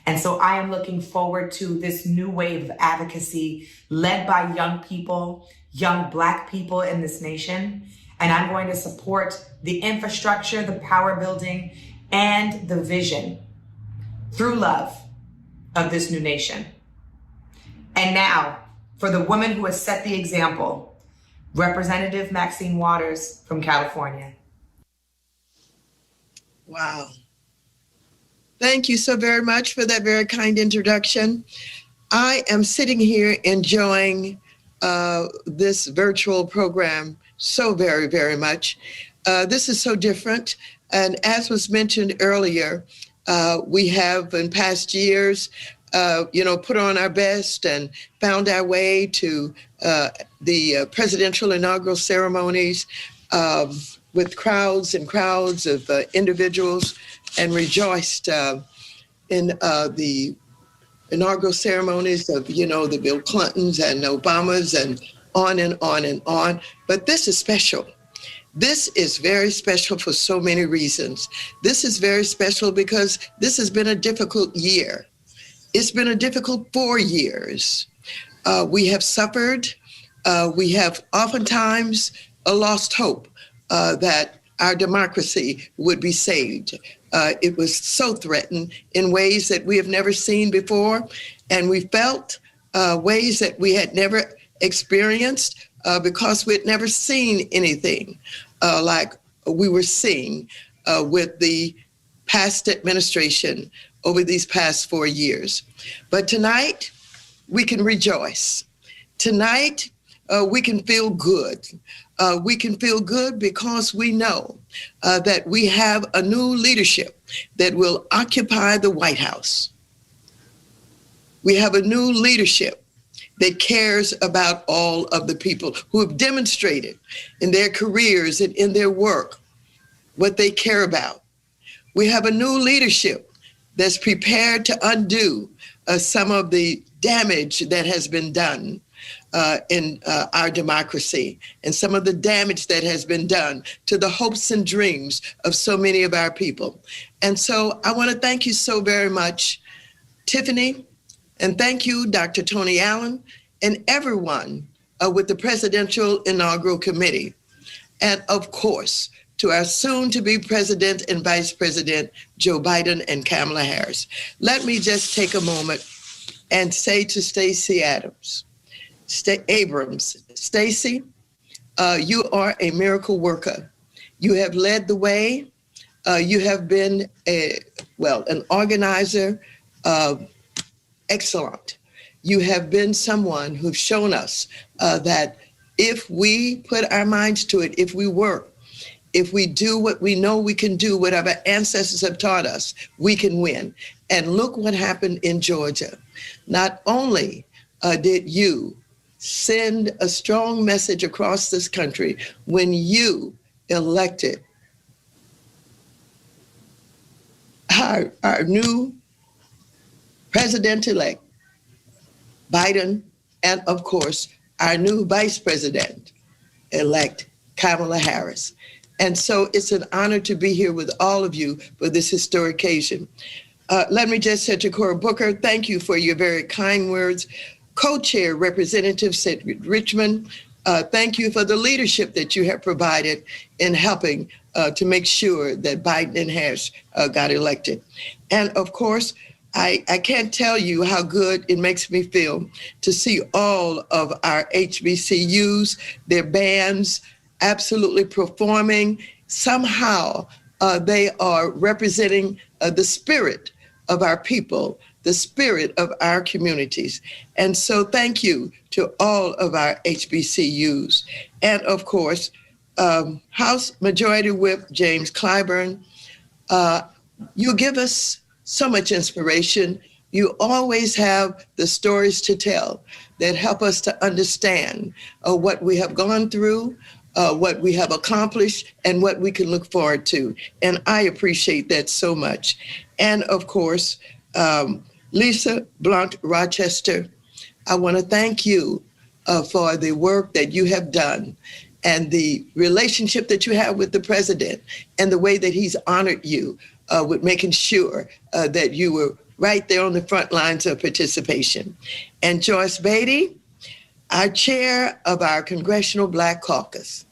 And so I am looking forward to this new wave of advocacy led by young people, young Black people in this nation. And I'm going to support the infrastructure, the power building, and the vision through love of this new nation. And now, for the woman who has set the example, Representative Maxine Waters from California. Wow. Thank you so very much for that very kind introduction. I am sitting here enjoying this virtual program so very, very much. This is so different. And as was mentioned earlier, we have in past years, put on our best and found our way to the presidential inaugural ceremonies with crowds and crowds of individuals, and rejoiced in the inaugural ceremonies of, the Bill Clintons and Obamas and on and on and on. But this is special. This is very special for so many reasons. This is very special because this has been a difficult year. It's been a difficult 4 years. We have suffered. We have oftentimes lost hope that our democracy would be saved. It was so threatened in ways that we have never seen before, and we felt ways that we had never experienced because we had never seen anything like we were seeing with the past administration over these past 4 years. But tonight, we can rejoice. Tonight, we can feel good. We can feel good because we know that we have a new leadership that will occupy the White House. We have a new leadership that cares about all of the people who have demonstrated in their careers and in their work what they care about. We have a new leadership that's prepared to undo some of the damage that has been done in our democracy and some of the damage that has been done to the hopes and dreams of so many of our people. And so I want to thank you so very much, Tiffany, and thank you, Dr. Tony Allen, and everyone with the Presidential Inaugural Committee. And of course, to our soon-to-be President and Vice President, Joe Biden and Kamala Harris. Let me just take a moment and say to Stacey Abrams, Stacey, you are a miracle worker. You have led the way. You have been an organizer, excellent. You have been someone who's shown us that if we put our minds to it, if we work, if we do what we know we can do, what our ancestors have taught us, we can win. And look what happened in Georgia. Not only did you send a strong message across this country when you elected our new President-elect Biden, and of course, our new Vice President-elect Kamala Harris. And so it's an honor to be here with all of you for this historic occasion. Let me just say to Cora Booker, thank you for your very kind words. Co-chair Representative Cedric Richmond, thank you for the leadership that you have provided in helping to make sure that Biden and Harris got elected. And of course, I can't tell you how good it makes me feel to see all of our HBCUs, their bands, absolutely performing. Somehow they are representing the spirit of our people, the spirit of our communities. And so thank you to all of our HBCUs. And of course, House Majority Whip James Clyburn, you give us so much inspiration. You always have the stories to tell that help us to understand what we have gone through, what we have accomplished, and what we can look forward to. And I appreciate that so much. And of course, Lisa Blunt Rochester, I want to thank you for the work that you have done and the relationship that you have with the president and the way that he's honored you with making sure that you were right there on the front lines of participation. And Joyce Beatty, our chair of our Congressional Black Caucus.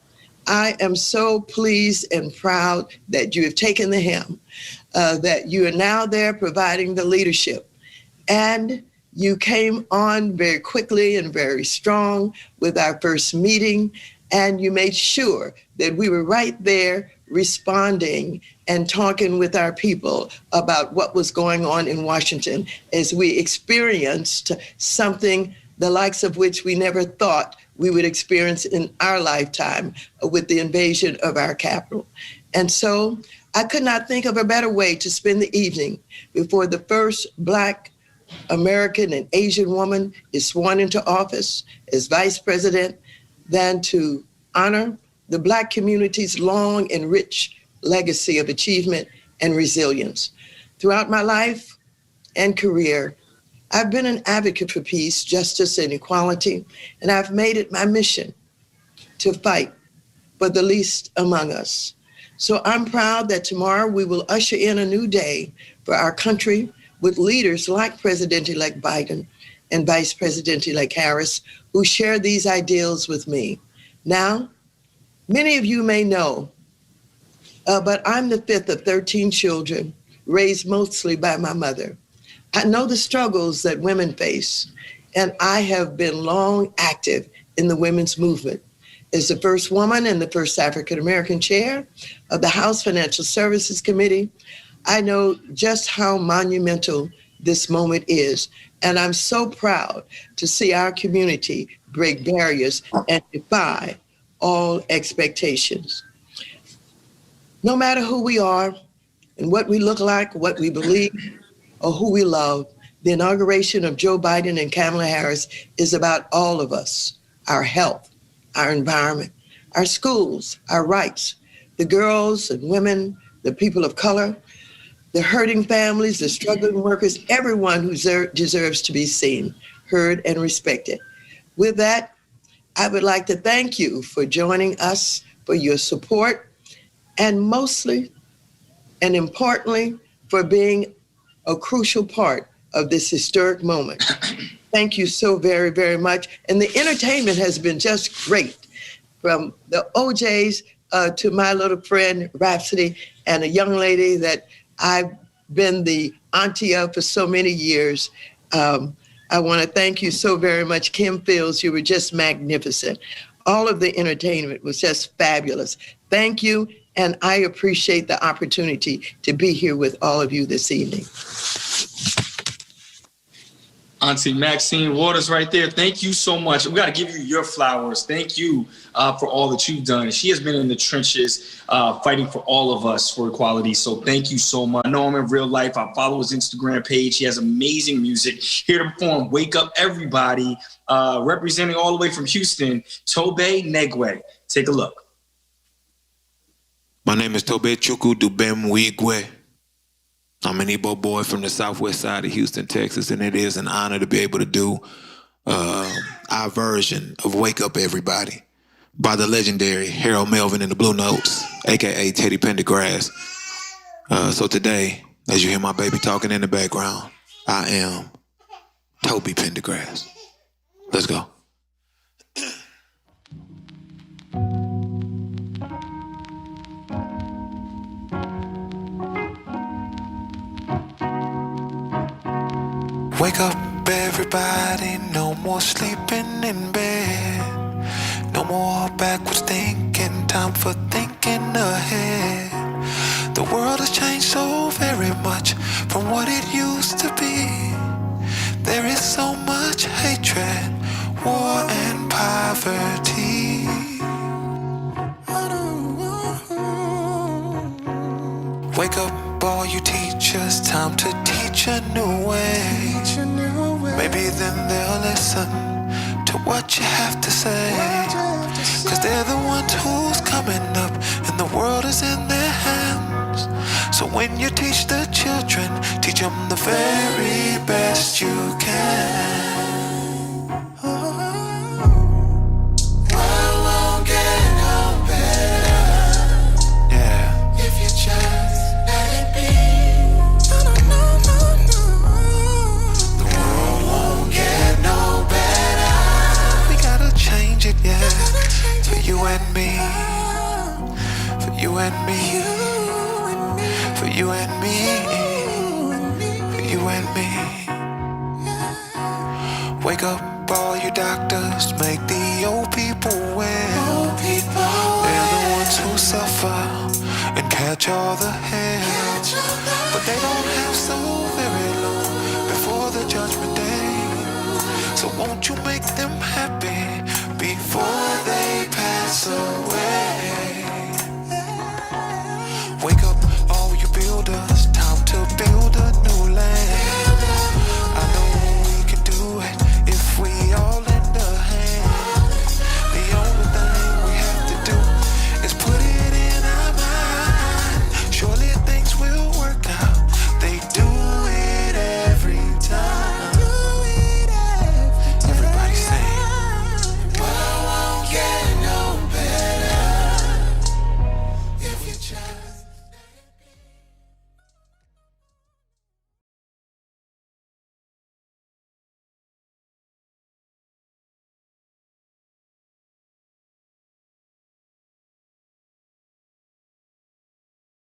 I am so pleased and proud that you have taken the helm, that you are now there providing the leadership. And you came on very quickly and very strong with our first meeting, and you made sure that we were right there responding and talking with our people about what was going on in Washington as we experienced something the likes of which we never thought we would experience in our lifetime with the invasion of our capital. And so I could not think of a better way to spend the evening before the first Black American and Asian woman is sworn into office as vice president than to honor the Black community's long and rich legacy of achievement and resilience. Throughout my life and career, I've been an advocate for peace, justice, and equality, and I've made it my mission to fight for the least among us. So I'm proud that tomorrow we will usher in a new day for our country with leaders like President-elect Biden and Vice President-elect Harris, who share these ideals with me. Now, many of you may know, but I'm the fifth of 13 children, raised mostly by my mother. I know the struggles that women face, and I have been long active in the women's movement. As the first woman and the first African-American chair of the House Financial Services Committee, I know just how monumental this moment is. And I'm so proud to see our community break barriers and defy all expectations. No matter who we are and what we look like, what we believe, or who we love, the inauguration of Joe Biden and Kamala Harris is about all of us, our health, our environment, our schools, our rights, the girls and women, the people of color, the hurting families, the struggling workers, everyone who deserves to be seen, heard, and respected. With that, I would like to thank you for joining us, for your support, and mostly and importantly, for being a crucial part of this historic moment. Thank you so very, very much. And the entertainment has been just great, from the OJs to my little friend Rhapsody, and a young lady that I've been the auntie of for so many years. I want to thank you so very much, Kim Fields. You were just magnificent. All of the entertainment was just fabulous. Thank you, and I appreciate the opportunity to be here with all of you this evening. Auntie Maxine Waters right there. Thank you so much. We got to give you your flowers. Thank you for all that you've done. She has been in the trenches fighting for all of us for equality. So thank you so much. I know him in real life. I follow his Instagram page. He has amazing music. Here to perform Wake Up Everybody, representing all the way from Houston, Tobe Negwe. Take a look. My name is Tobe Chukwu Dubem Wigwe. I'm an Igbo boy from the southwest side of Houston, Texas, and it is an honor to be able to do our version of Wake Up Everybody by the legendary Harold Melvin and the Blue Notes, a.k.a. Teddy Pendergrass. So today, as you hear my baby talking in the background, I am Toby Pendergrass. Let's go. Wake up everybody, no more sleeping in bed. No more backwards thinking, time for thinking ahead. The world has changed so very much from what it used to be. There is so much hatred, war and poverty. Wake up all you teachers, time to teach a new way. Maybe then they'll listen to what you have to say. Cause they're the ones who's coming up and the world is in their hands. So when you teach the children, teach them the very best you can. You and me, for you and me, for you and me, for you and me. Wake up all you doctors, make the old people well. They're the ones who suffer and catch all the hell. But they don't have so very long before the judgment day. So won't you make them happy before they pass away?